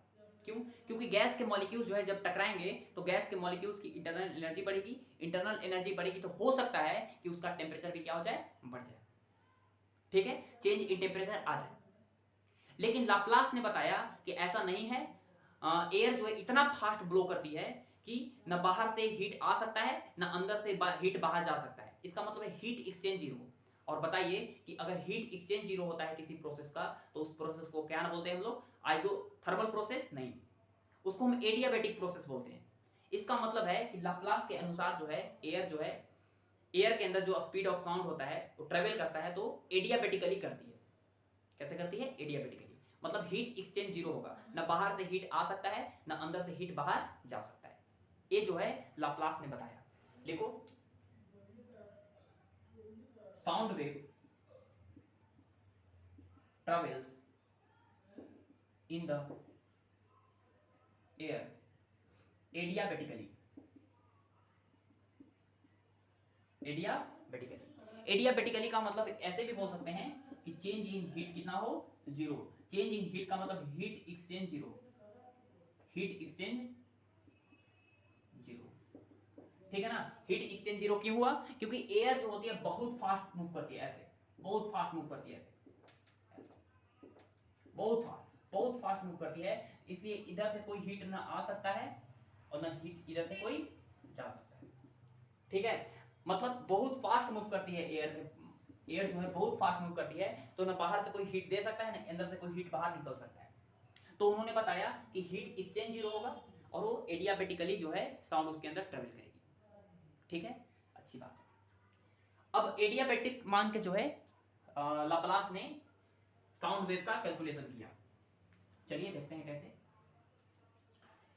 क्यों? क्योंकि गैस के मॉलिक्यूल्स जो है जब टकराएंगे तो गैस के मॉलिक्यूल्स की इंटरनल एनर्जी बढ़ेगी, इंटरनल एनर्जी बढ़ेगी तो हो सकता है कि उसका टेम्परेचर भी क्या हो जाए, बढ़ जाए, ठीक है, चेंज इन टेम्परेचर आ जाए। लेकिन लाप्लास ने बताया कि ऐसा नहीं है, एयर जो है इतना फास्ट ब्लो करती है कि न बाहर से हीट आ सकता है, न अंदर से हीट बाहर जा सकता है। इसका मतलब है हीट एक्सचेंज जीरो। और बताइए कि अगर हीट एक्सचेंज जीरो होता है किसी प्रोसेस का, तो उस प्रोसेस को क्या बोलते हैं हम लोग, आइसोथर्मल प्रोसेस नहीं, उसको हम एडियाबैटिक प्रोसेस बोलते हैं। इसका मतलब है कि लाप्लास के अनुसार जो है एयर के अंदर जो स्पीड ऑफ साउंड होता है वो ट्रेवल करता है तो एडियाबैटिकली करती है। कैसे करती है? एडियाबैटिकली। मतलब हीट एक्सचेंज जीरो होगा, ना बाहर से हीट आ सकता है, ना अंदर से हीट बाहर जा सकता है। ये जो है लाप्लास ने बताया। लिखो, sound wave travels in the air adiabatically। Adiabatically का मतलब ऐसे भी बोल सकते हैं कि चेंज इन हीट कितना हो, जीरो। चेंज इन हीट का मतलब heat exchange zero, heat exchange zero, ठीक है ना। हीट एक्सचेंज जीरो क्यों हुआ? क्योंकि एयर जो होती है बहुत फास्ट मूव करती है, ऐसे बहुत फास्ट मूव करती है, ऐसे बहुत फास्ट मूव करती है, इसलिए इधर से कोई हीट ना आ सकता है और ना हीट इधर से कोई जा सकता है, ठीक है। मतलब बहुत फास्ट मूव करती है एयर जो है बहुत फास्ट मूव करती है, तो ना बाहर से कोई हीट दे सकता है, ना अंदर से कोई हीट बाहर निकल सकता है। तो उन्होंने बताया कि हीट एक्सचेंज जीरो होगा और वो एडियाबैटिकली जो है साउंड उसके अंदर ट्रेवल करेगी, ठीक है, अच्छी बात है। अब एडियाबैटिक मान के जो है लाप्लास ने साउंड वेव का कैलकुलेशन किया। चलिए देखते हैं कैसे।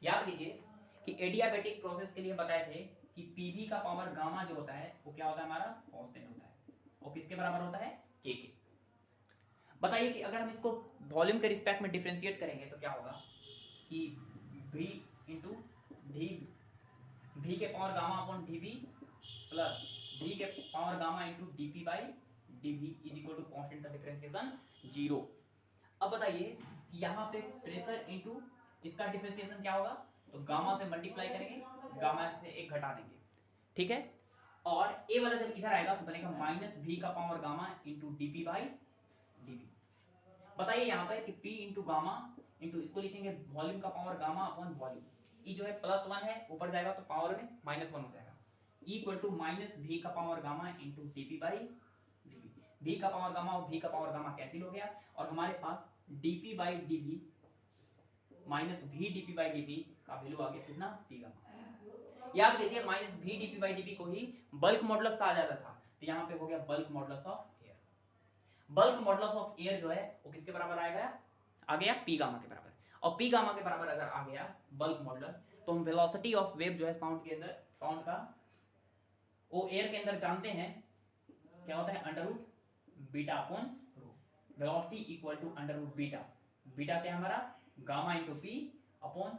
याद कीजिए कि एडियाबैटिक प्रोसेस के लिए बताए थे कि पीवी का पावर गामा जो होता है वो क्या होता है, हमारा कांस्टेंट होता है, वो किसके बराबर होता है, के के। बताइए कि अगर हम इसको वॉल्यूम के रिस्पेक्ट में डिफरेंशिएट करेंगे तो क्या होगा कि v इंटू डी, v के power gamma upon dv plus v के power gamma into dp by dv is equal to constant का डिफरेंशिएशन जीरो। अब बताइए कि यहाँ पे प्रेशर इंटू इसका डिफरेंशिएशन क्या होगा, तो गामा से मल्टीप्लाई करेंगे, गामा से एक घटा देंगे, ठीक है। और ए वाला जब इधर आएगा तो बनेगा माइनस v का power gamma into dp by dv। बताइए यहाँ पे कि p इंटू गामा इंटू इसको लिखेंगे वॉल्यूम का पावर गामा अपॉन वॉल्यूम, ई जो है प्लस वन है, ऊपर जाएगा तो पावर में माइनस वन हो जाएगा, इक्वल टू माइनस v का power gamma into dp by dv। v का पावर गामा और v का पावर गामा कैंसिल हो गया और हमारे पास dp by dv minus v dp by dv का वैल्यू आ गया कितना, p गामा। याद कीजिए minus v dp by dv को ही बल्क मॉडुलस कहा जाता था, तो यहाँ पे हो गया bulk modulus of air. Bulk modulus of air जो है वो किसके बराबर आएगा, आ गया p गामा के बराबर। और p गामा के बराबर अगर आ गया बल्क मॉडुलस, तो हम वेलोसिटी ऑफ वेव जो है साउंड के अंदर, साउंड का वो एयर के अंदर जानते हैं क्या होता है, under root beta upon rho. Velocity equal to under root beta, beta क्या हमारा गामा इंटू पी अपॉन,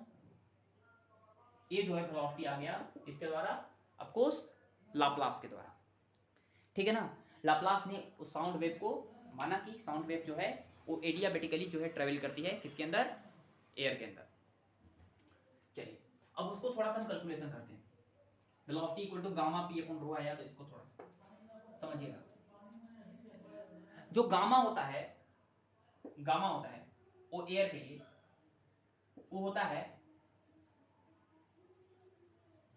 ये जो है वेलोसिटी आ गया इसके द्वारा, ऑफ कोर्स लाप्लास के द्वारा, ठीक है ना। लाप्लास ने उस साउंड वेव को माना कि साउंड वेव जो है वो एडियाबैटिकली जो है ट्रेवल करती है किसके अंदर, एयर के अंदर। चलिए अब उसको थोड़ा सा हम कैलकुलेशन करते हैं। Velocity equal to gamma P upon rho आया, तो इसको थोड़ा सा समझिएगा। जो गामा होता है वो एयर के लिए वो होता है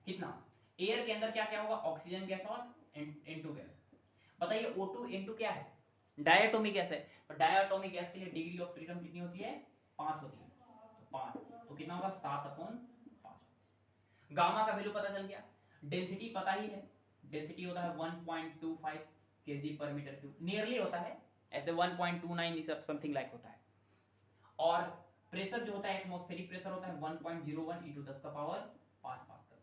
कितना, एयर के अंदर क्या क्या होगा, ऑक्सीजन गैस और N2 गैस। बताइए O2 N2 क्या है, डायटोमिक गैस है, तो डायटोमिक गैस के लिए डिग्री ऑफ फ्रीडम कितनी होती है, 5 होती है, तो 5 तो कितना होगा 7/5। गामा का वैल्यू पता चल गया, डेंसिटी पता ही है, डेंसिटी होता है 1.25 kg per metre cube, nearly होता है ऐसे 1.29 समथिंग लाइक होता है। और प्रेशर जो होता है एटमॉस्फेरिक प्रेशर होता है 1.01 इंटू 10 का पावर 5 पास्कल।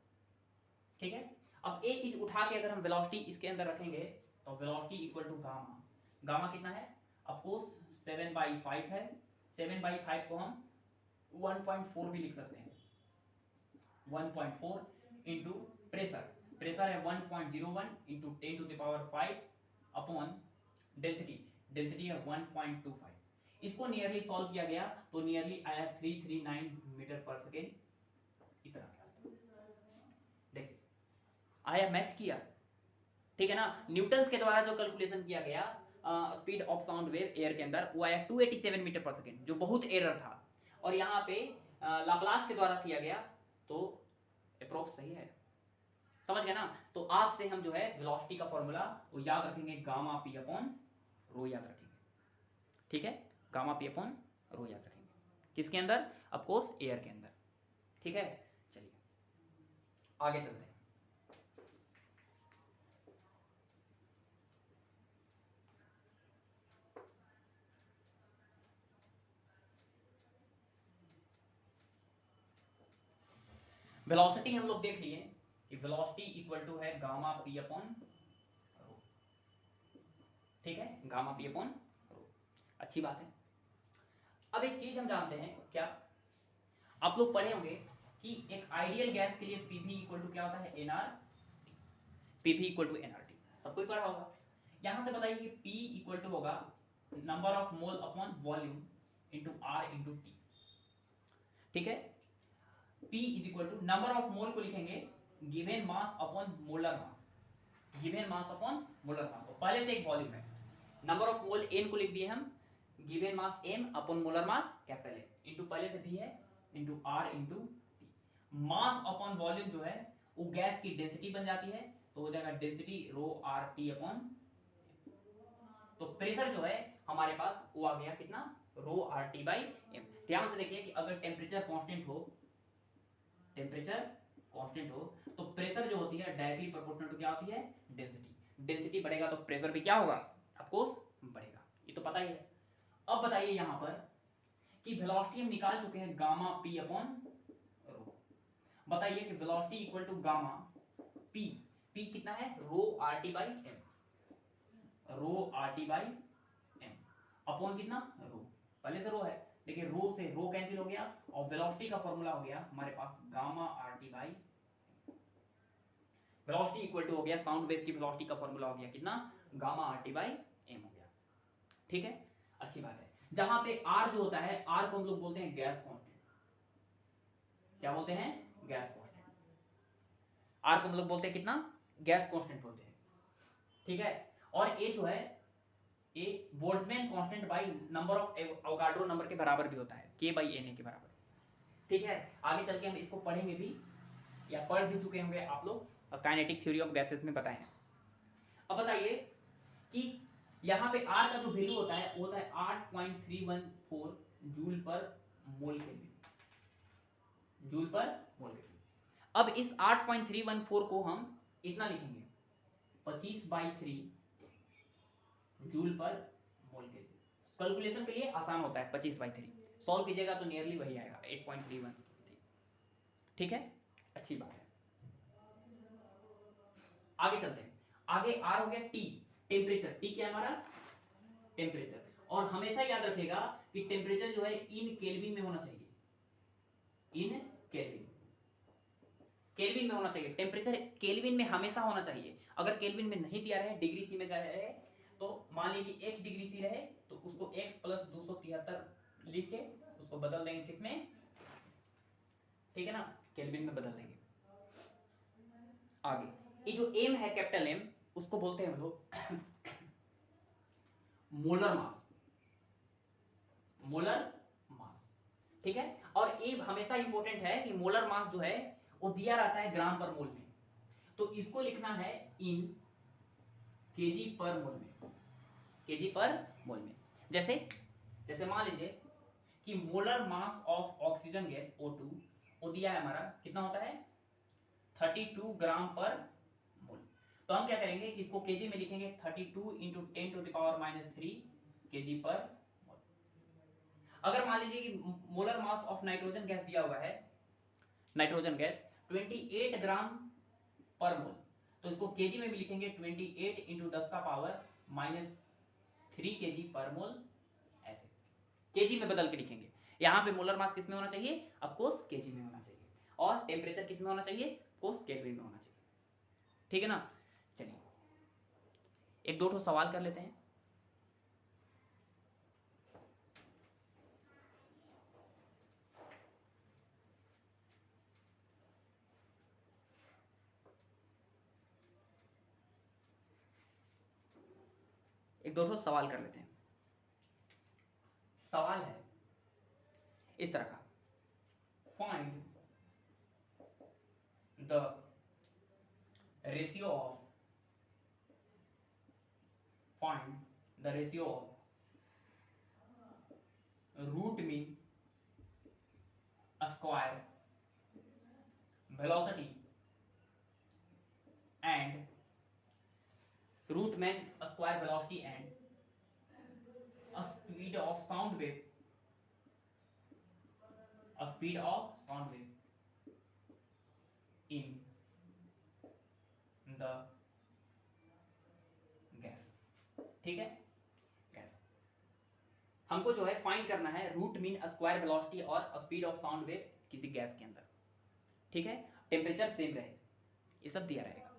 ठीक है, अब एक चीज उठा के अगर हम वेलोसिटी इसके अंदर रखेंगे तो velocity equal to gamma. Gamma कितना है, ऑफ कोर्स 7/5 है। 7/5 को हम 1.4 भी लिख सकते हैं। 1.4 इंटू प्रेशर, प्रेशर है 1.01 into 10 to the power 5 upon density, density है 1.25। इसको नियरली सॉल्व किया गया तो नियरली आया 339 मीटर पर सेकेंड, इतना देखिए आया, मैच किया। ठीक है ना, न्यूटन्स के द्वारा जो कैलकुलेशन किया गया speed of sound wave air के अंदर वो आया 287 मीटर पर सेकेंड, जो बहुत एरर था। और यहाँ पे लाप्लास के द्वारा किया गया तो अप्रोक्स सही है, समझ गए ना। तो आज से हम जो है वेलोसिटी का फॉर्मूला वो याद रखेंगे, गामा पी अपॉन रो याद रखेंगे। ठीक है, गामा पी अपॉन रो याद रखेंगे, किसके अंदर, ऑफ कोर्स एयर के अंदर। ठीक है, चलिए आगे चलते हैं। वेलोसिटी हम लोग देख लिए कि वेलोसिटी इक्वल टू है गामा पी अपॉन रो। ठीक है, गामा पी अपॉन रो, अच्छी बात है। अब एक चीज हम जानते हैं, क्या आप लोग पढ़े होंगे कि एक आइडियल गैस के लिए पीवी इक्वल टू क्या होता है, NR, PV equal to NRT, सबको ही पढ़ा होगा। यहां से बताइए कि पी इक्वल टू होगा number of mole upon volume into R into T. ठीक है, P is equal to number of mole को लिखेंगे given mass upon molar mass, given mass upon molar mass. पहले से एक वॉल्यूम है, नंबर ऑफ मोल n को लिख दिए हम, given mass m upon molar mass capital M into पहले से भी है into r into t। Mass upon volume जो है वो गैस की डेंसिटी बन जाती है, तो हो जाएगा density rho r t upon. तो प्रेशर जो है हमारे पास वो आ गया कितना, रो r t बाई m। ध्यान से देखिए कि अगर टेम्परेचर कांस्टेंट हो, टेम्परेचर कांस्टेंट हो तो प्रेशर जो होती है डायरेक्टली प्रोपोर्शनल टू क्या होती है, डेंसिटी। डेंसिटी बढ़ेगा तो प्रेशर भी क्या होगा, ऑफ कोर्स बढ़ेगा, ये तो पता ही है। अब बताइए यहां पर कि वेलोसिटी हम निकाल चुके हैं गामा पी अपॉन रो। बताइए कि velocity equal to gamma P, P कितना है, rho R T by M, rho R T by M upon कितना, रो, पहले से रो है देखिए, रो से रो कैंसिल हो गया और वेलोसिटी का फॉर्मूला हो गया हमारे पास gamma R T by, velocity equal to हो गया साउंड वेव की वेलोसिटी का फॉर्मूला हो गया कितना, gamma R T by M हो गया। ठीक है, अच्छी बात है। जहां पे आर जो होता है, आर को हम लोग बोलते हैं गैस कांस्टेंट, क्या बोलते हैं, गैस कांस्टेंट। आर को हम लोग बोलते हैं कितना, गैस कांस्टेंट बोलते हैं। ठीक है, और ए जो है A Boltzmann constant by number of Avogadro number के बराबर भी होता है, के बाई एन ए के बराबर। ठीक है, आगे चल के हम इसको पढ़ेंगे भी, या पढ़ भी चुके होंगे आप लोग, काइनेटिक थ्योरी ऑफ गैसेस में बताए हैं। अब बताइए कि यहाँ पे आर का जो वैल्यू होता है वो होता है 8.314 जूल पर मोल केल्विन, जूल पर मोल केल्विन। अब इस 8.314 को हम इतना लिखेंगे 25/3 जूल पर मोल केल्विन। कैलकुलेशन के लिए आसान होता है, 25/3 सॉल्व कीजिएगा तो नियरली वही आएगा 8.313। ठीक है, अच्छी बात है। आगे चलते हैं, आगे आर हो गया टी, टेम्परेचर, टी क्या है हमारा, टेम्परेचर। और हमेशा याद रखेगा कि टेम्परेचर जो है इन केल्विन में होना चाहिए, इन केल्विन, केल्विन में होना चाहिए। टेम्परेचर केल्विन में हमेशा होना चाहिए। अगर केल्विन में नहीं दिया रहे, डिग्री सी में रहे, तो मान लीजिए कि x डिग्री सी रहे तो उसको x प्लस 273 लिख के उसको बदल देंगे किसमें, ठीक है ना, केल्विन में बदल देंगे। आगे ये जो m है कैपिटल M, उसको बोलते हैं हम लोग मोलर मास, मोलर मास। ठीक है, और ये हमेशा इंपॉर्टेंट है कि मोलर मास जो है वो दिया रहता है ग्राम पर मोल में, तो इसको लिखना है इन केजी पर मोल में, केजी पर मोल में। जैसे जैसे मान लीजिए कि molar mass of oxygen gas O2 वो दिया है हमारा कितना होता है 32 ग्राम पर मोल। तो हम क्या करेंगे कि इसको केजी में लिखेंगे 32 × 10⁻³ केजी पर मोल। अगर मान लीजिए कि molar mass of nitrogen gas दिया हुआ है, नाइट्रोजन गैस 28 ग्राम पर मोल, तो इसको केजी में भी लिखेंगे 28 इंटू 10 का पावर -3 केजी पर मोल, ऐसे केजी में बदल के लिखेंगे। यहाँ पे मोलर मास किस में होना चाहिए, ऑफ कोर्स केजी में होना चाहिए, और टेम्परेचर किस में होना चाहिए, ऑफ कोर्स केल्विन में होना चाहिए। ठीक है ना। चलिए एक दो सवाल कर लेते हैं। एक दो सवाल कर लेते हैं। सवाल है इस तरह का, find the ratio of root mean square velocity and root mean square velocity and speed of sound wave in the gas। ठीक है, गैस हमको जो है फाइंड करना है रूट मीन स्क्वायर वेलोसिटी और स्पीड ऑफ साउंड वेव किसी gas के अंदर। ठीक है, टेम्परेचर सेम रहे, ये सब दिया रहेगा,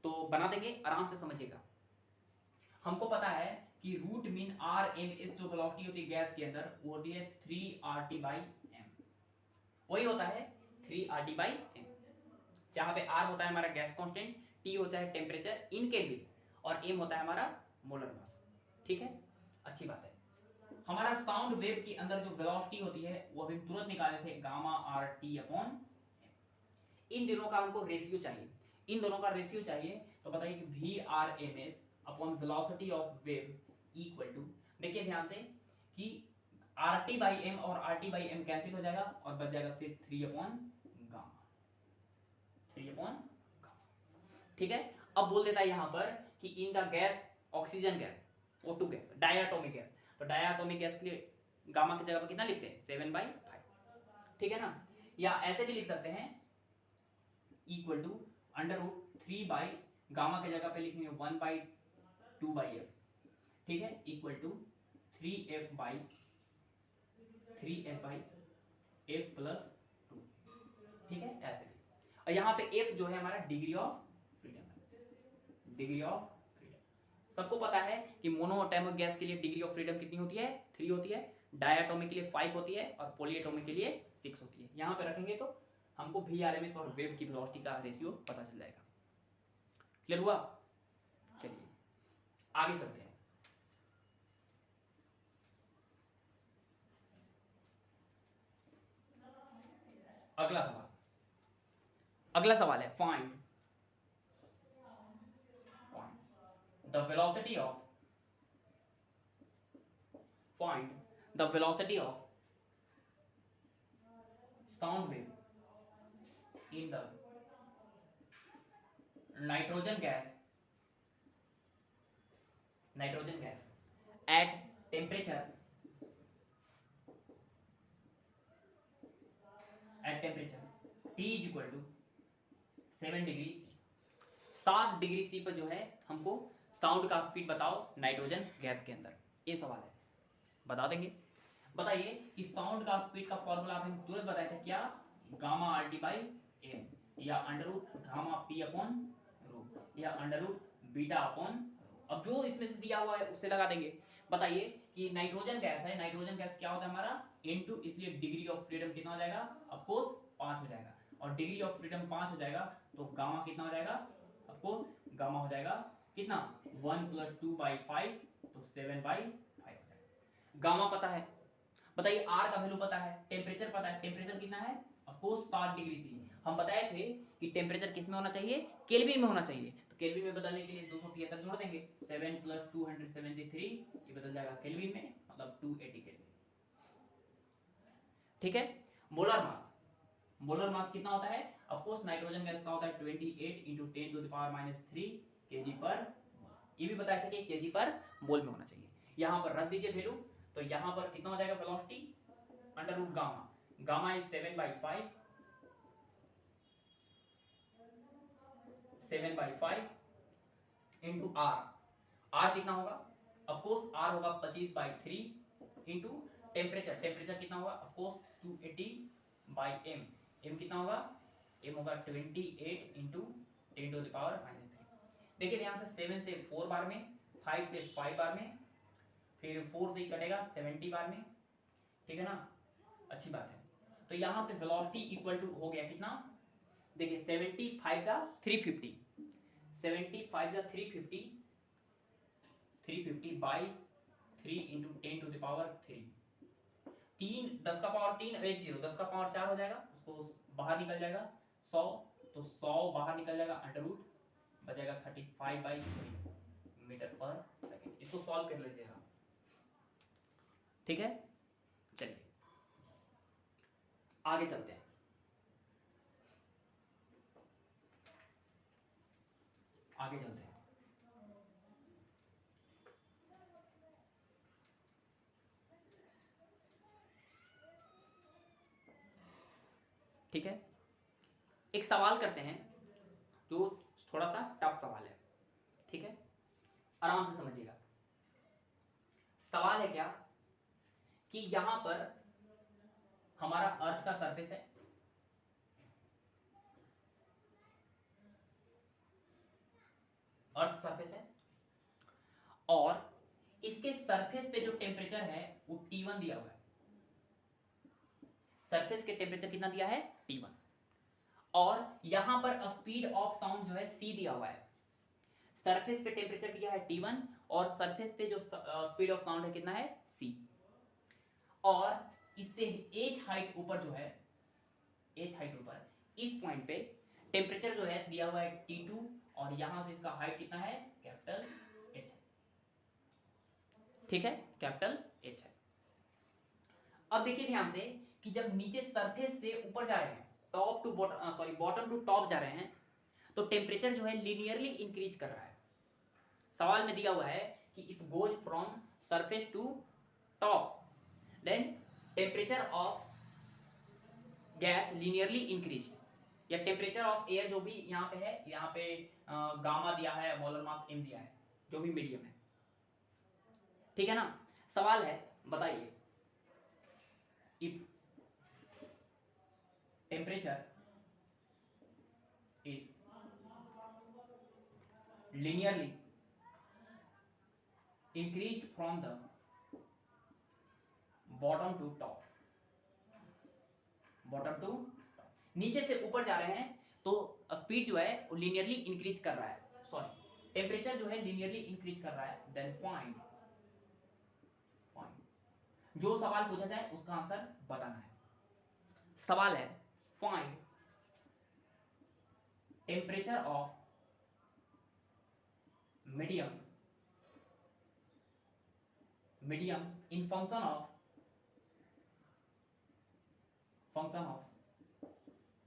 तो बना देंगे, आराम से समझिएगा। हमको पता है कि रूट मीन RMS जो वेलोसिटी होती है गैस के अंदर, वो होती है 3RT/m, वही होता है 3RT/m, जहां पे R होता है हमारा गैस कांस्टेंट, T होता है टेम्परेचर इन केल्विन, और M होता है हमारा मोलर मास। ठीक है, अच्छी बात है। हमारा साउंड वेव के अंदर जो वेलोसिटी होती है वो अभी तुरंत निकाले थे, गामा RT/m। इन दोनों का हमको रेशियो चाहिए, इन दोनों का रेशियो चाहिए, तो बताइए कि VRMS upon velocity of wave equal to, देखिए ध्यान से कि RT/m और RT/m कैंसिल हो जाएगा और बच जाएगा सिर्फ 3/गामा। ठीक है, अब बोल देता है यहां पर कि in the gas oxygen gas, O2 gas, diatomic gas, तो डायटोमिक गैस के लिए गामा की जगह पर कितना लिखते हैं, 7/5। ठीक है ना, या ऐसे भी लिख सकते हैं इक्वल टू √3 गामा की जगह पे लिखेंगे 1/2f। ठीक है, equal to 3f by f plus 2। ठीक है, ऐसे। और यहाँ पे f जो है हमारा डिग्री ऑफ फ्रीडम है, डिग्री ऑफ फ्रीडम। सबको पता है कि मोनोएटॉमिक गैस के लिए डिग्री ऑफ फ्रीडम कितनी होती है, 3 होती है, डायटोमिक के लिए 5 होती है, और पॉलीएटॉमिक के लिए 6 होती है। यहाँ पे रखेंगे तो हमको VRMS और वेव की वेलोसिटी का रेशियो पता चल जाएगा। क्लियर हुआ? चलिए आगे चलते हैं। अगला सवाल है, find the velocity of sound wave in the nitrogen gas at temperature T is equal to 7 degree C। 7 degree C पर जो है हमको साउंड का स्पीड बताओ नाइट्रोजन गैस के अंदर, ये सवाल है, बता देंगे। बताइए कि साउंड का स्पीड का फॉर्मूला आपने तुरंत बताया था, क्या, गामा RT/m, या √P/ρ, या √β/ρ। अब जो इसमें से दिया हुआ है उससे लगा देंगे। बताइए कि नाइट्रोजन गैस है, नाइट्रोजन गैस क्या होता है हमारा, N2, इसलिए डिग्री ऑफ फ्रीडम कितना हो जाएगा, ऑफ कोर्स 5 हो जाएगा, और डिग्री ऑफ फ्रीडम 5 हो जाएगा तो गामा कितना हो जाएगा, ऑफ कोर्स गामा हो जाएगा कितना, 1 + 2/5, तो 7/5 हो जाएगा। गामा पता है, बताइए R का वैल्यू पता है, टेम्परेचर पता है, टेम्परेचर कितना है, ऑफ कोर्स 7 डिग्री C। हम बताए थे कि टेम्परेचर किस में होना चाहिए, केल्विन में होना चाहिए, तो केल्विन में बदलने के लिए 273 जोड़ देंगे, 7 + 273, ये बदल जाएगा केल्विन में, मतलब 280 केल्विन। ठीक है, मोलर मास कितना होता है, ऑफ कोर्स नाइट्रोजन गैस का होता है 28 × 10⁻³ kg पर, ये भी बताया था कि kg पर मोल में होना चाहिए। यहाँ पर रख दीजिए वैल्यू, तो यहाँ पर कितना हो जाएगा velocity under root gamma, gamma is 7/5 into R कितना होगा, ऑफकोर्स आर होगा 25/3 इंटू टेम्परेचर कितना होगा, ऑफकोर्स 280/m, m कितना होगा, m होगा 28 इंटू 10⁻⁻3। देखिए ध्यान से 7 से 4 बार में, 5 से 5 बार में, फिर 4 से ही कटेगा 70 बार में, ठीक है ना, अच्छी बात है। तो यहां से वेलोसिटी इक्वल टू हो गया कितना, देखिए 75 जा 350, 75 जा 350 बाई 3 इंटू 10⁻3, 3 10 का पावर 3 एक 0 10 का पावर 4 हो जाएगा, उसको बाहर निकल जाएगा 100, तो 100 बाहर निकल जाएगा अंडर रूट बचेगा 35/3 मीटर पर सेकेंड। इसको सॉल्व कर लीजिएगा, ठीक है। चलिए आगे चलते हैं। आगे चलते हैं। ठीक है, एक सवाल करते हैं जो थोड़ा सा टफ सवाल है, ठीक है, आराम से समझिएगा। सवाल है क्या कि यहां पर हमारा अर्थ का सरफेस है, अर्थ सरफेस है, और इसके सरफेस पे जो टेम्परेचर है वो T1 दिया हुआ है। सरफेस के टेम्परेचर कितना दिया है, T1, और यहां पर स्पीड ऑफ साउंड जो है c दिया हुआ है। सरफेस पे टेम्परेचर दिया है T1 और सरफेस पे जो स्पीड ऑफ साउंड है कितना है, c, और इससे एज हाइट ऊपर जो है, एज हाइट ऊपर इस पॉइंट पे टेम्परेचर जो है दिया हुआ है T2, और यहां से इसका हाइट कितना है, कैपिटल H है, ठीक है, कैपिटल H है। अब देखिए ध्यान से कि जब नीचे सरफेस से ऊपर जा रहे हैं, top to bottom, sorry bottom to top जा रहे हैं, तो टेम्परेचर जो है लीनियरली इंक्रीज कर रहा है। सवाल में दिया हुआ है कि if goes from surface to top then temperature of gas linearly increase, या टेम्परेचर ऑफ एयर जो भी यहाँ पे है, यहाँ पे गामा दिया है, मोलर मास m दिया है, जो भी मीडियम है, ठीक है ना। सवाल है, बताइए if temperature is linearly increased from the bottom to top, bottom to top, नीचे से ऊपर जा रहे हैं तो स्पीड जो है वो लीनियरली इंक्रीज कर रहा है, सॉरी टेम्परेचर जो है लीनियरली इंक्रीज कर रहा है, देन फाइंड, जो सवाल पूछा जाए उसका आंसर बताना है। सवाल है find temperature of medium in function of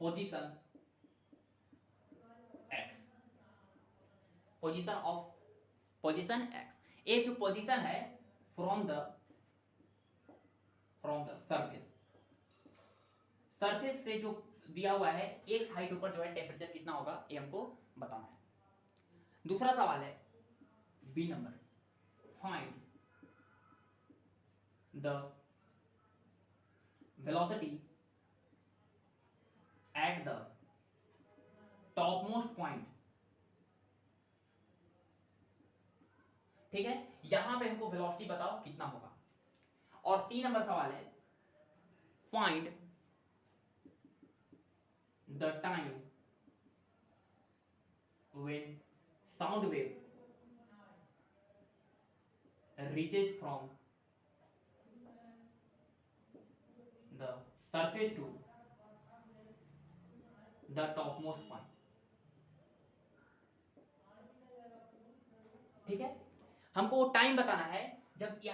position x, position x, एक जो पोजीशन है फ्रॉम द सरफेस से जो दिया हुआ है x हाइट ऊपर जो है टेम्परेचर कितना होगा ये हमको बताना है। दूसरा सवाल है B number, find the velocity at the top most point, ठीक है, यहां पे हमको वेलोसिटी बताओ कितना होगा। और सी नंबर सवाल है find the time when sound wave reaches from the surface to the topmost point, ठीक है, हमको टाइम बताना है जब